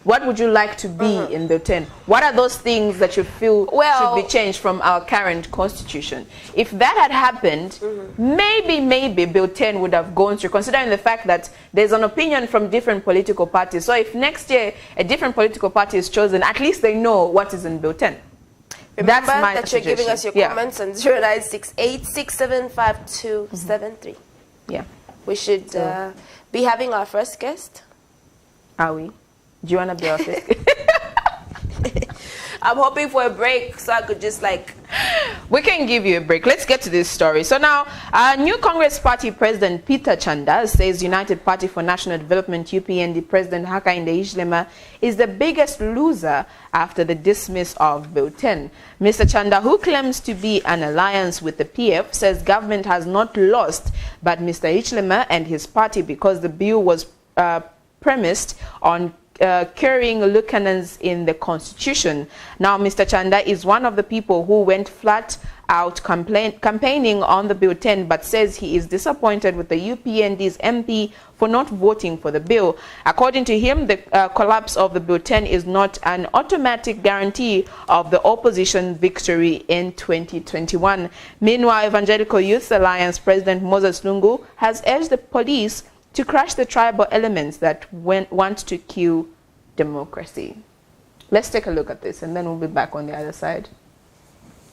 What would you like to be in Bill 10? What are those things that you feel should be changed from our current constitution? If that had happened, maybe Bill 10 would have gone through, considering the fact that there's an opinion from different political parties. So if next year a different political party is chosen, at least they know what is in Bill 10. Remember That's my that you're giving us your comments on 0968675273. Yeah. We should be having our first guest. Are we? Do you want to be our first? I'm hoping for a break so I could just We can give you a break. Let's get to this story. So now, new Congress Party President Peter Chanda says United Party for National Development UPND President Hakainde Hichilema is the biggest loser after the dismiss of Bill 10. Mr. Chanda, who claims to be an alliance with the PF, says government has not lost, but Mr. Hichilema and his party, because the bill was premised on curing lieutenants in the constitution. Now, Mr. Chanda is one of the people who went flat out campaigning on the Bill 10, but says he is disappointed with the UPND's MP for not voting for the bill. According to him, the collapse of the Bill 10 is not an automatic guarantee of the opposition victory in 2021. Meanwhile, Evangelical Youth Alliance President Moses Lungu has urged the police to crush the tribal elements that want to kill democracy. Let's take a look at this and then we'll be back on the other side.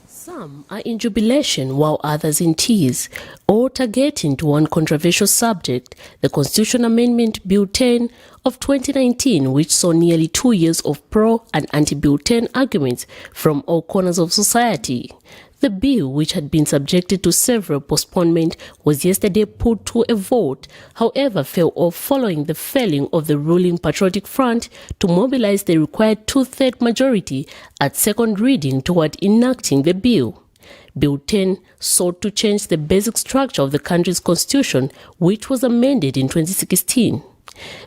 Some are in jubilation while others in tears, all targeting to one controversial subject, the Constitution Amendment Bill 10 of 2019, which saw nearly 2 years of pro- and anti-Bill 10 arguments from all corners of society. The bill, which had been subjected to several postponements, was yesterday put to a vote, however fell off following the failing of the ruling Patriotic Front to mobilize the required two-thirds majority at second reading toward enacting the bill. Bill 10 sought to change the basic structure of the country's constitution, which was amended in 2016.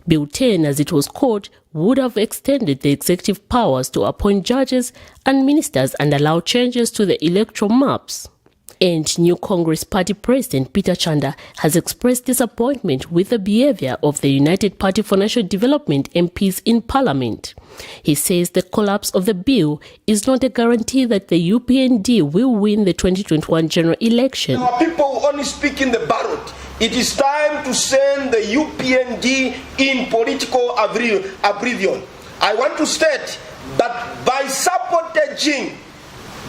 Bill 10, as it was called, would have extended the executive powers to appoint judges and ministers and allow changes to the electoral maps. And new Congress Party President Peter Chanda has expressed disappointment with the behavior of the United Party for National Development MPs in Parliament. He says the collapse of the bill is not a guarantee that the UPND will win the 2021 general election. Our people only speak in the ballot. It is time to send the UPND in political oblivion. I want to state that by sabotaging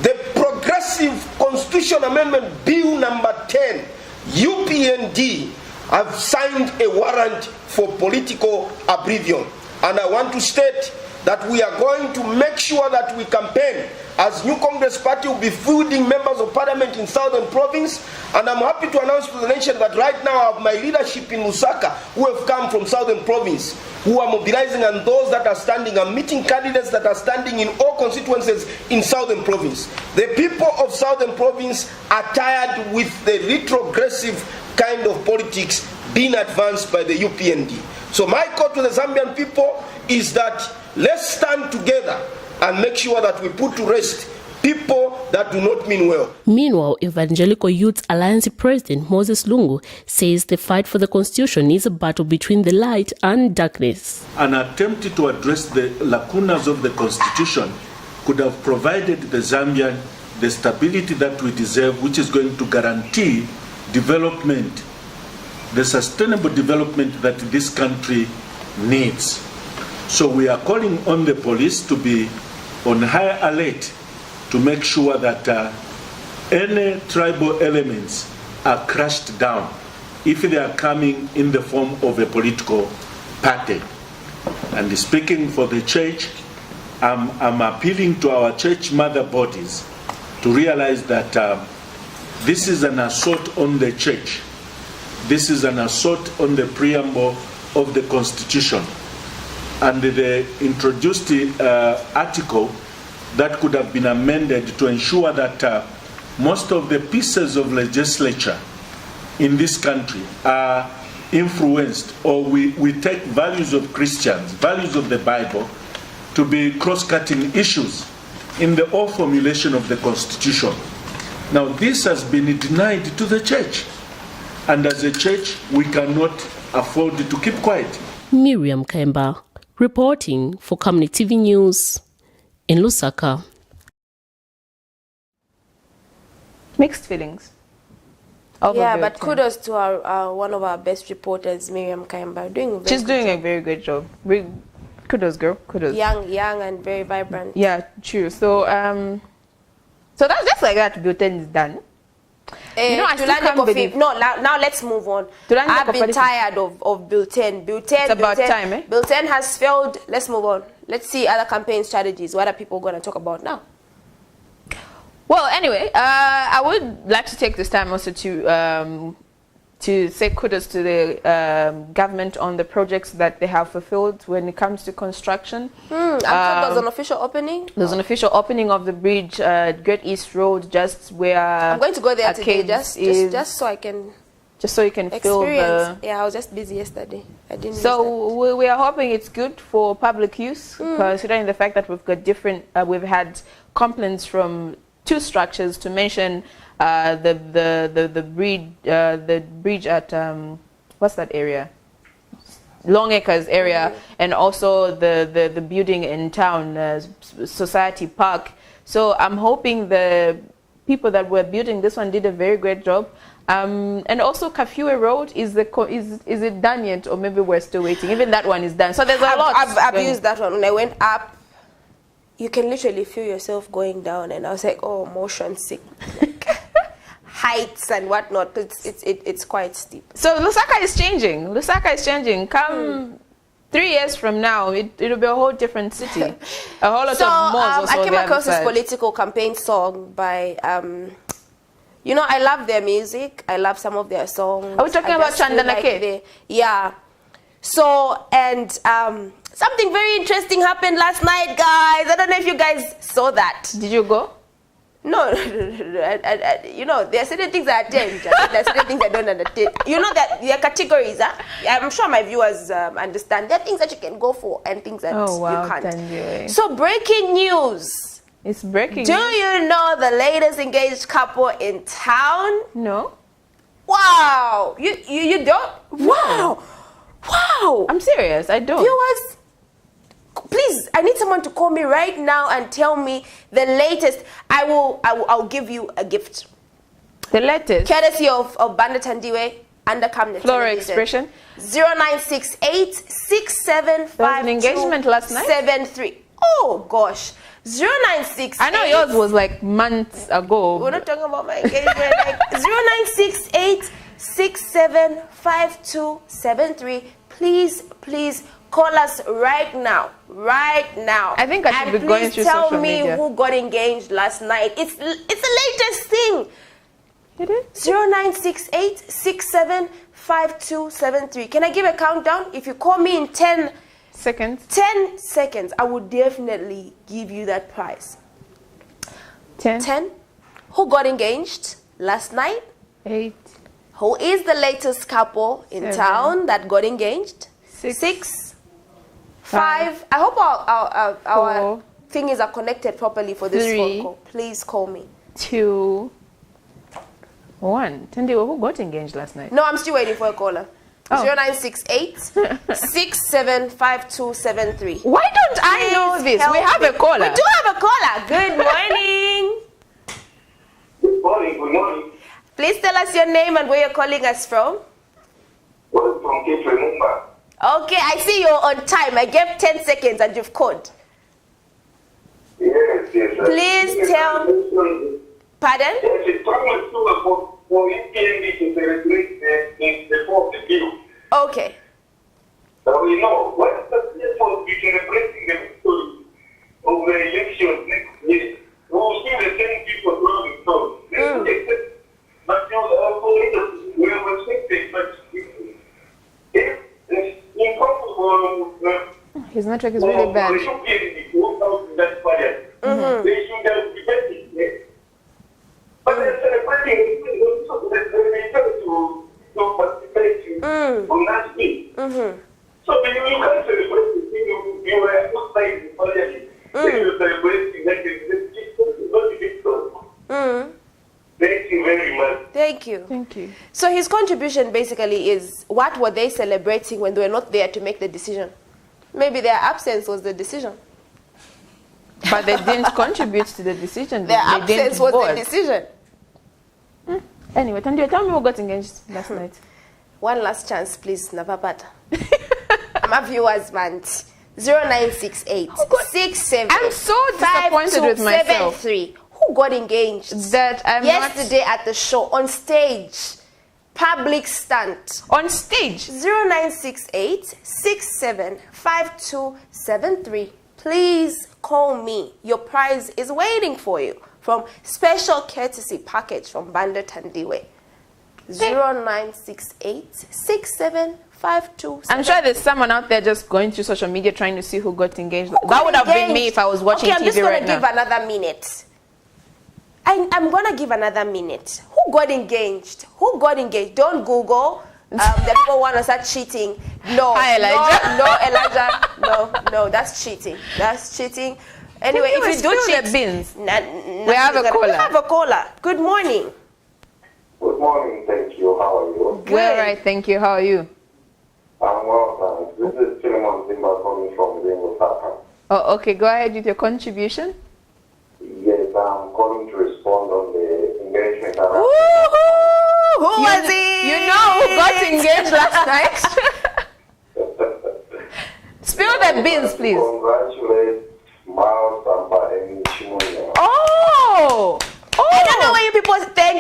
the Progressive Constitution Amendment Bill number 10, UPND have signed a warrant for political oblivion. And I want to state that we are going to make sure that we campaign. As New Congress Party will be fielding members of parliament in Southern Province, and I'm happy to announce to the nation that right now I have my leadership in Lusaka who have come from Southern Province, who are mobilizing, and those that are standing. I'm meeting candidates that are standing in all constituencies in Southern Province. The people of Southern Province are tired with the retrogressive kind of politics being advanced by the UPND. So my call to the Zambian people is that let's stand together and make sure that we put to rest people that do not mean well. Meanwhile, Evangelical Youth Alliance President Moses Lungu says the fight for the Constitution is a battle between the light and darkness. An attempt to address the lacunas of the Constitution could have provided the Zambian the stability that we deserve, which is going to guarantee development, the sustainable development that this country needs. So we are calling on the police to be on high alert to make sure that any tribal elements are crushed down if they are coming in the form of a political party. And speaking for the church, I'm appealing to our church mother bodies to realize that this is an assault on the church. This is an assault on the preamble of the Constitution. And they introduced the article that could have been amended to ensure that most of the pieces of legislature in this country are influenced, or we take values of Christians, values of the Bible, to be cross-cutting issues in the whole formulation of the Constitution. Now this has been denied to the church, and as a church we cannot afford to keep quiet. Miriam Kemba reporting for Camnet TV News in Lusaka. Mixed feelings. Yeah, but kudos to our one of our best reporters, Miriam Kemba, She's doing a very good job. Kudos, girl. Kudos. Young and very vibrant. Yeah, true. So so that's just like that. Bill 10 is done. You know, I still can't believe. No, now let's move on. I've been tired of Bill 10. Bill 10. It's about time, eh? Bill 10 has failed. Let's move on. Let's see other campaign strategies. What are people going to talk about now? Well, anyway, I would like to take this time also to say kudos to the government on the projects that they have fulfilled when it comes to construction. I thought there was an official opening. There's an official opening of the bridge, Great East Road, just where I'm going to go there today, just so I can. Just so you can feel the... Yeah, I was just busy yesterday. I didn't. So we are hoping it's good for public use, considering the fact that we've got different. We've had complaints from two structures, to mention the bridge at what's that area? Long Acres area, and also the building in town, Society Park. So I'm hoping the people that were building this one did a very great job. And also Kafue Road, is it done yet, or maybe we're still waiting? Even that one is done. So there's a lot. I've used that one when I went up you can literally feel yourself going down, and I was like, oh, motion sick. Heights and whatnot, but it's quite steep. So Lusaka is changing. Lusaka is changing. Come 3 years from now, it'll be a whole different city. A whole lot of malls. I came across this political campaign song by, you know, I love their music. I love some of their songs. Are we talking about Chandana K? Yeah. So, and something very interesting happened last night, guys. I don't know if you guys saw that. Did you go? No, you know, there are certain things I attend. There are certain things I don't attend. You know that there are categories. I'm sure my viewers understand. There are things that you can go for and things that you can't. So, breaking news. It's breaking news. Do you know the latest engaged couple in town? No. Wow. You don't? Wow. Wow. I'm serious. I don't. Viewers, please, I need someone to call me right now and tell me the latest. I'll give you a gift. The latest? Courtesy of Banda Tandiwe under Camnet. Floral Expression. 0968 6752 There was an engagement last night? 73. Oh gosh. 0968. I know yours was like months ago. We're not talking about my engagement. Like 0968 675273. Please call us right now. I think I should be going through social media. Please tell me who got engaged last night. It's the latest thing. It is? 0968 675273. Can I give a countdown? If you call me in 10 seconds, I would definitely give you that prize. 10. Who got engaged last night? 8. Who is the latest couple in town that got engaged? 6. 5. I hope our thingies are connected properly for this 3. phone call. Please call me. 2. 1. Tandiwe, who got engaged last night? No, I'm still waiting for a caller. Oh. 0968 675273. Why don't I know this? We have a caller. We do have a caller. Good morning. Good morning. Please tell us your name and where you're calling us from. Well, from Mumbai. Okay, I see you're on time. I gave 10 seconds and you've called. Yes. Please tell. Pardon? Yes, it's promised for EPND to celebrate the 4th of June. Okay. So we know what's the place for celebrating the victory of the election next year. We will see the same people running through. But we are respected, but it's impossible. His network is really bad. They should have debated. But they're celebrating to participate on that day. So when you can't celebrate the thing, you were outside the parliament. Then you celebrate that it's not difficult. Thank you very much. Thank you. So his contribution basically is, what were they celebrating when they were not there to make the decision? Maybe their absence was the decision. But they didn't contribute to the decision. Their absence was the decision. Anyway, Tandiwe, tell me who got engaged last night. One last chance, please, Navapata. My viewers, man. 0968 67. I'm so disappointed with myself. 5273. Who got engaged? Yesterday at the show, on stage. Public stunt. On stage? 0968 675273. Please call me. Your prize is waiting for you from special courtesy package from Banda Tandiwe. 0968 675273. I'm sure there's someone out there just going through social media trying to see who got engaged. That would have been me if I was watching TV right now. I'm just going to give another minute. I'm going to give another minute. Who got engaged? Who got engaged? Don't Google. That people want to start cheating. No. Hi, Elijah. No, Elijah. No, that's cheating. That's cheating. Anyway, if you do cheat, the beans. We have a caller. We have a caller. Good morning. Good morning, thank you. How are you? Good. We're all right, thank you. How are you? I'm well, thanks. This is Philemon Zimba calling from Ringo Saka. Oh, okay. Go ahead with your contribution. Yes, I'm calling to respond on the engagement. Who was it? You know who got engaged last night? Spill the beans, please. Congratulate Miles and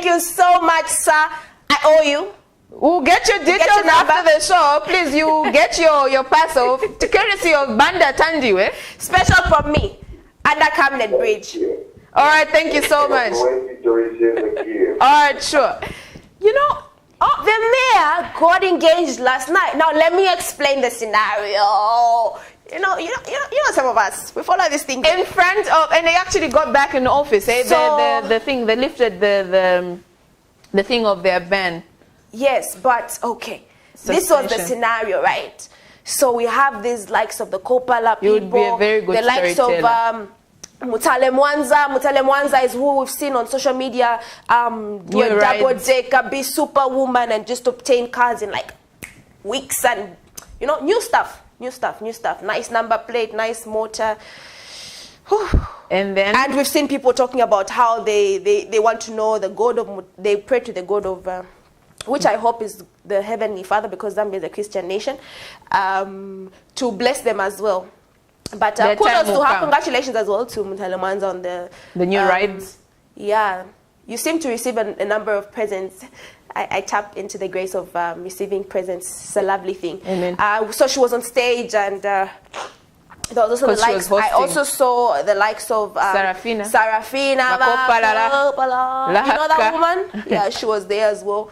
you so much, sir. I owe you. We'll get your details after the show. Please, you get your pass off to courtesy of Banda Tandiwe. Special from me, under Camnet Bridge. All right, thank you so much. All right, sure. You know, the mayor got engaged last night. Now let me explain the scenario. You know, some of us, we follow this thing in front of, and they actually got back in the office. Eh? So, the thing, they lifted the thing of their ban. Yes, but okay. This was the scenario, right? So we have these likes of the Kopala people. You would be a very good the likes of Mutale Mwanza. Mutale Mwanza is who we've seen on social media do a double decker, be superwoman, and just obtain cars in like weeks, and you know, new stuff. Nice number plate, nice motor. And we've seen people talking about how they want to know the God of, they pray to the God of, which I hope is the Heavenly Father, because Zambia is a Christian nation, to bless them as well. But kudos to her, congratulations as well to Mutale Mwanza on the new rides. Yeah, you seem to receive a number of presents. I tapped into the grace of receiving presents. It's a lovely thing. Amen. So she was on stage, and there was also the likes. I also saw the likes of Sarafina, you know that woman? Yeah, she was there as well.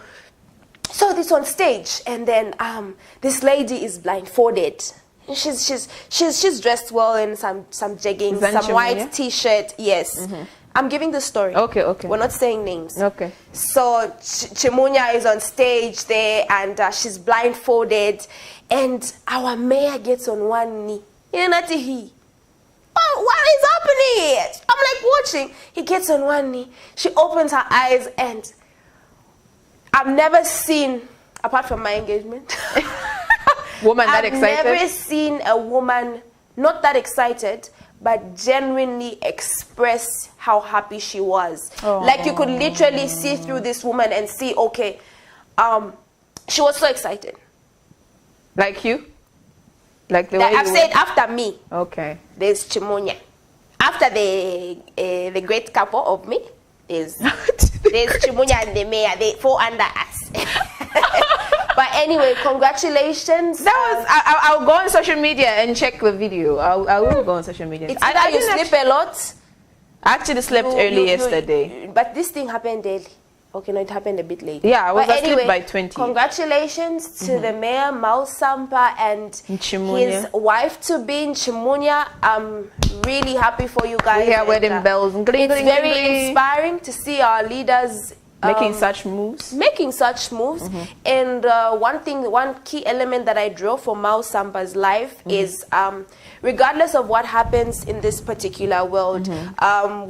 So this on stage, and then this lady is blindfolded. She's dressed well in some jeggings, some white t-shirt. Yes. I'm giving the story. Okay. We're not saying names. Okay. So Chimunya is on stage there, and she's blindfolded, and our mayor gets on one knee. What is happening? I'm like watching. He gets on one knee. She opens her eyes, and I've never seen, apart from my engagement, woman that excited. I've never seen a woman not that excited, but genuinely express how happy she was. Like you could literally see through this woman and see, okay, she was so excited. Like you? Like the way I've said after me. Okay. There's Chimunya. After the great couple of me, there's Chimunya and the mayor. They fall under us. But anyway, congratulations. That was. I'll go on social media and check the video. I will go on social media. It's either you sleep a lot. I actually slept early yesterday. But this thing happened early. Okay, no, it happened a bit late. Yeah, I was asleep by 20. Congratulations to the mayor, Mau Sampa, and his wife-to-be, Chimunya. I'm really happy for you guys. We hear wedding bells. It's very inspiring to see our leaders making such moves. And one key element that I draw from Mau Sampa's life is regardless of what happens in this particular world,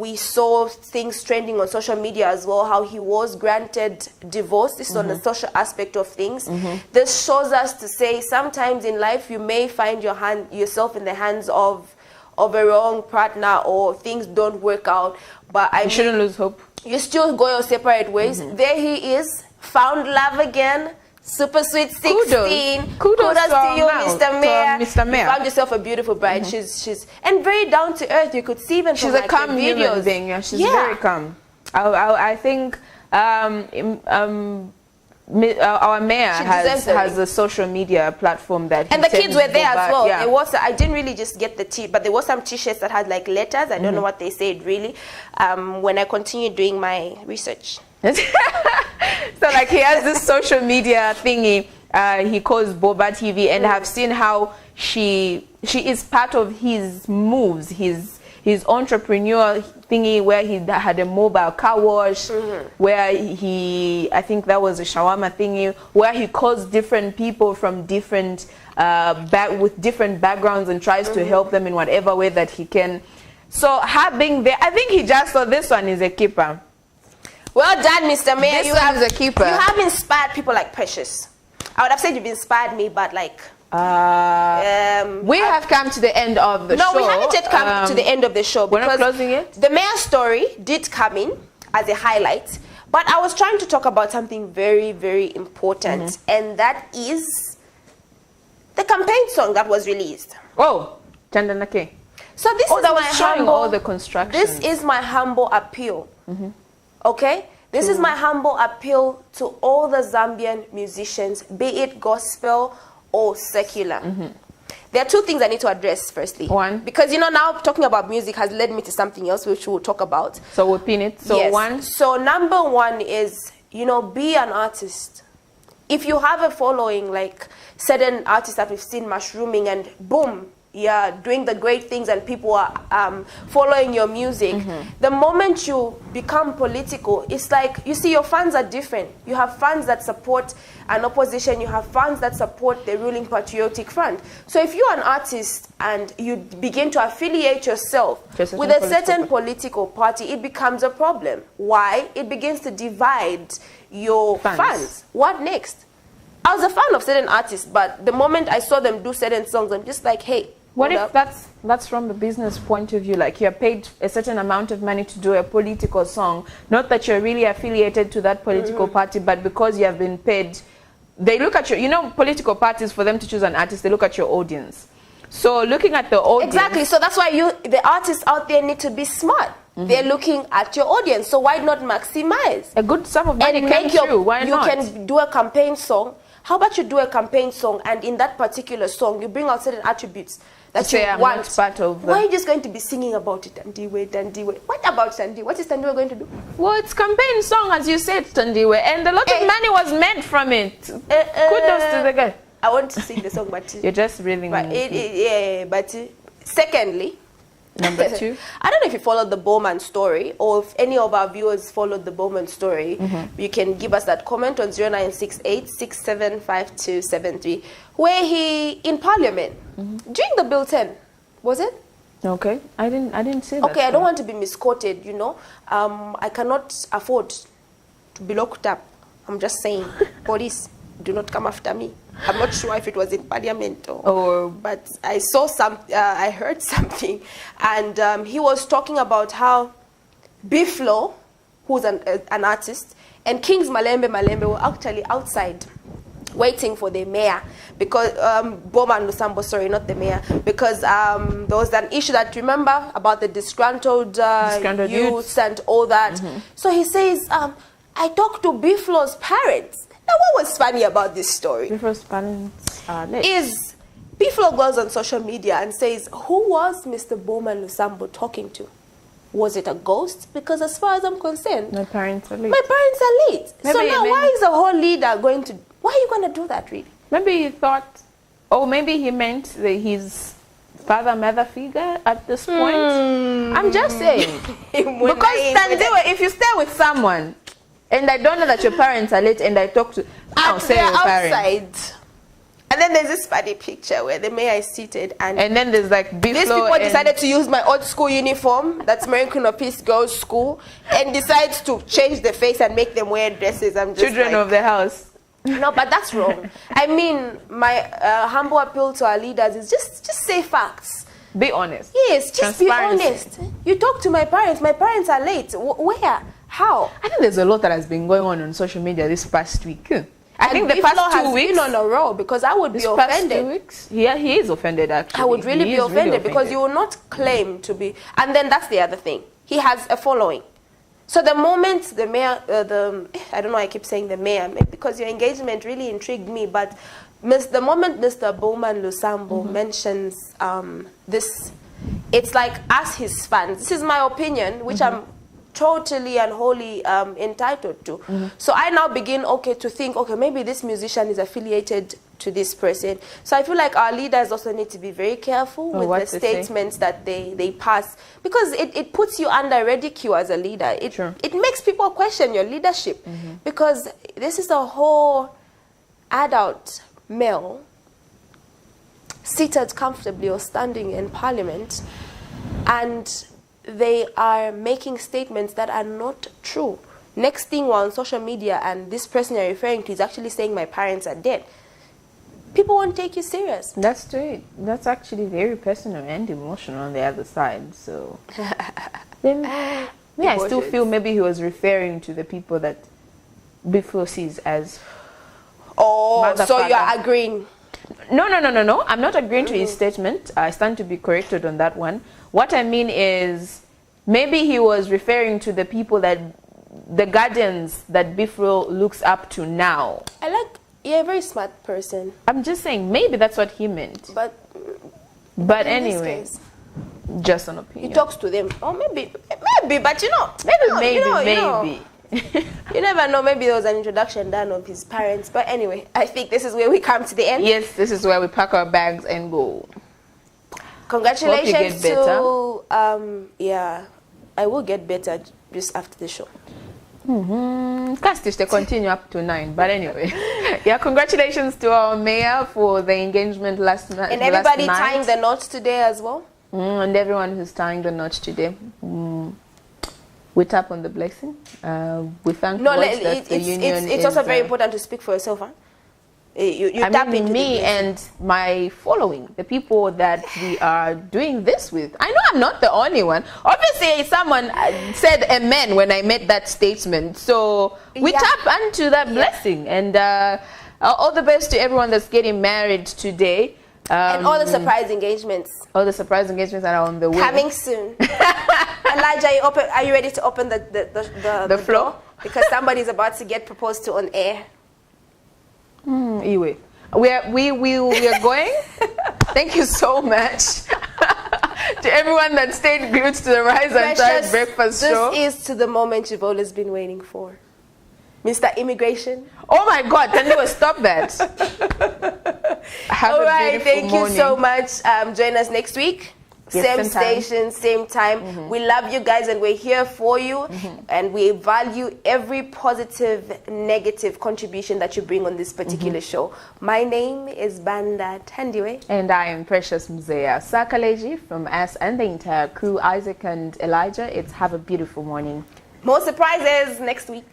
we saw things trending on social media as well, how he was granted divorce. This is on the social aspect of things. This shows us to say sometimes in life you may find yourself in the hands of a wrong partner, or things don't work out. But you shouldn't lose hope. You still go your separate ways. There he is, found love again. Super sweet 16. Kudos to you, Mr. Mayor. Mr. Mayor. You found yourself a beautiful bride. She's and very down to earth. You could see even she's from a calm human being. Yeah, she's very calm. I think our mayor has a social media platform that and the kids were there as well. It was, I didn't really just get the tea, but there were some t-shirts that had like letters. I don't know what they said really. When I continued doing my research. So like he has this social media thingy. He calls Boba TV, and I've seen how she is part of his moves, his entrepreneur thingy, where he had a mobile car wash, where I think that was a shawarma thingy, where he calls different people from different with different backgrounds and tries to help them in whatever way that he can. So her being there, I think he just thought this one is a keeper. Well done, Mr. Mayor. This one is a keeper. You have inspired people like Precious. I would have said you've inspired me, but like we have come to the end of the show. No, we haven't yet come to the end of the show. We're not closing it? The mayor's story did come in as a highlight, but I was trying to talk about something very, very important, and that is the campaign song that was released. Oh, Chandanake. So this is that my was showing all the construction. This is my humble appeal. Okay? This is my humble appeal to all the Zambian musicians, be it gospel or secular. There are two things I need to address firstly. One. Because, you know, now talking about music has led me to something else, which we'll talk about. So we'll pin it. So yes. one. So number one is, you know, be an artist. If you have a following, like certain artists that we've seen mushrooming and boom, yeah, doing the great things and people are following your music. The moment you become political, it's like, you see, your fans are different. You have fans that support an opposition. You have fans that support the ruling patriotic front. So if you're an artist and you begin to affiliate yourself with a certain political party, it becomes a problem. Why? It begins to divide your fans. What next? I was a fan of certain artists, but the moment I saw them do certain songs, I'm just like, hey, what if that's from the business point of view? Like, you're paid a certain amount of money to do a political song, not that you're really affiliated to that political party, but because you have been paid, they look at your, you know, political parties, for them to choose an artist, they look at your audience. So looking at the audience. Exactly. So that's why the artists out there need to be smart. They're looking at your audience. So why not maximize? A good sum of money and comes through. Why not? You can do a campaign song. How about you do a campaign song, and in that particular song, you bring out certain attributes that you want. Not part of Why are you just going to be singing about it, Tandiwe, Tandiwe? What about Tandiwe? What is Tandiwe going to do? Well, it's campaign song, as you said, Tandiwe, and a lot of money was made from it. Kudos to the guy. I want to sing the song, but you're just breathing. But but secondly, number two, I don't know if you followed the Bowman story, or if any of our viewers followed the Bowman story. You can give us that comment on 0968675273, where he in Parliament during the Bill 10, was it? Okay, I didn't say that. Okay, I don't want to be misquoted. You know, I cannot afford to be locked up. I'm just saying, police, do not come after me. I'm not sure if it was in Parliament but I saw I heard something, and he was talking about how Biflo, who's an artist, and Kings Malembe were actually outside waiting for the mayor, because Bowman Lusambo, sorry, not the mayor, because there was an issue that, remember, about the disgruntled youths and all that. So he says, I talked to Biflo's parents. Now, what was funny about this story is Biflo goes on social media and says, who was Mr. Bowman Lusambo talking to? Was it a ghost? Because as far as I'm concerned, my parents are late. My parents are late. So now why is the whole leader going to, why are you going to do that really? Maybe he thought, or maybe he meant his father, mother figure at this point. I'm just saying. Because Tandiwe, if you stay with someone, and I don't know that your parents are late, and I talk to outside. And then there's this funny picture where the mayor is seated, and then there's like Biflo, these people decided to use my old school uniform, that's Marian Queen of Peace Girls School, and decides to change the face and make them wear dresses. I'm just children like, of the house. No, but that's wrong. I mean, my humble appeal to our leaders is just say facts. Be honest. Yes, just be honest. You talk to my parents are late. Where? How? I think there's a lot that has been going on social media this past week. I think the past 2 weeks been on a roll, because I would be offended. 2 weeks? Yeah, he is offended actually. I would really be offended, because you will not claim to be. And then that's the other thing. He has a following. So the moment the mayor, I don't know, I keep saying the mayor, because your engagement really intrigued me, but the moment Mr. Bowman Lusambo mentions this, it's like, as his fans, this is my opinion, which I'm totally and wholly entitled to. So I now begin, to think, maybe this musician is affiliated to this person. So I feel like our leaders also need to be very careful with the statements that they pass, because it puts you under ridicule as a leader. It makes people question your leadership, because this is a whole adult male seated comfortably or standing in Parliament, and they are making statements that are not true. Next thing, we're on social media, and this person you're referring to is actually saying my parents are dead. People won't take you serious. That's true. That's actually very personal and emotional on the other side. So then, I still feel maybe he was referring to the people that Biflo sees as. Oh, so you are agreeing? No. I'm not agreeing to his statement. I stand to be corrected on that one. What I mean is, maybe he was referring to the people that the guardians that Bifro looks up to now. You're a very smart person. I'm just saying, maybe that's what he meant. But anyway, case, just an opinion. he talks to them. Or maybe, but Maybe. You never know. Maybe there was an introduction done of his parents. But anyway, I think this is where we come to the end. Yes, this is where we pack our bags and go. Congratulations Hope you get better. Yeah, I will get better just after the show. Castish, they continue up to 9, but anyway. Yeah, congratulations to our mayor for the engagement last night. And everybody tying the knots today as well. And everyone who's tying the knots today. We tap on the blessing. We thank God that the union it's also very important to speak for yourself, huh? You tap into me and my following, the people that we are doing this with. I know I'm not the only one. Obviously, someone said amen when I made that statement. So we tap onto that blessing. And all the best to everyone that's getting married today. And all the surprise engagements. All the surprise engagements are on the way. Coming soon. Elijah, are you ready to open the floor? Door? Because somebody's about to get proposed to on air. Anyway, we are going. Thank you so much to everyone that stayed glued to the Rise and Thrive Breakfast Show. This is to the moment you've always been waiting for. Mr. Immigration. Oh my God, can you stop that? All right, thank you so much. Join us next week. Yes, same station, same time. We love you guys and we're here for you. And we value every positive, negative contribution that you bring on this particular show. My name is Banda Tandiwe. And I am Precious Mzea Sakaleji from us and the entire crew, Isaac and Elijah. Have a beautiful morning. More surprises next week.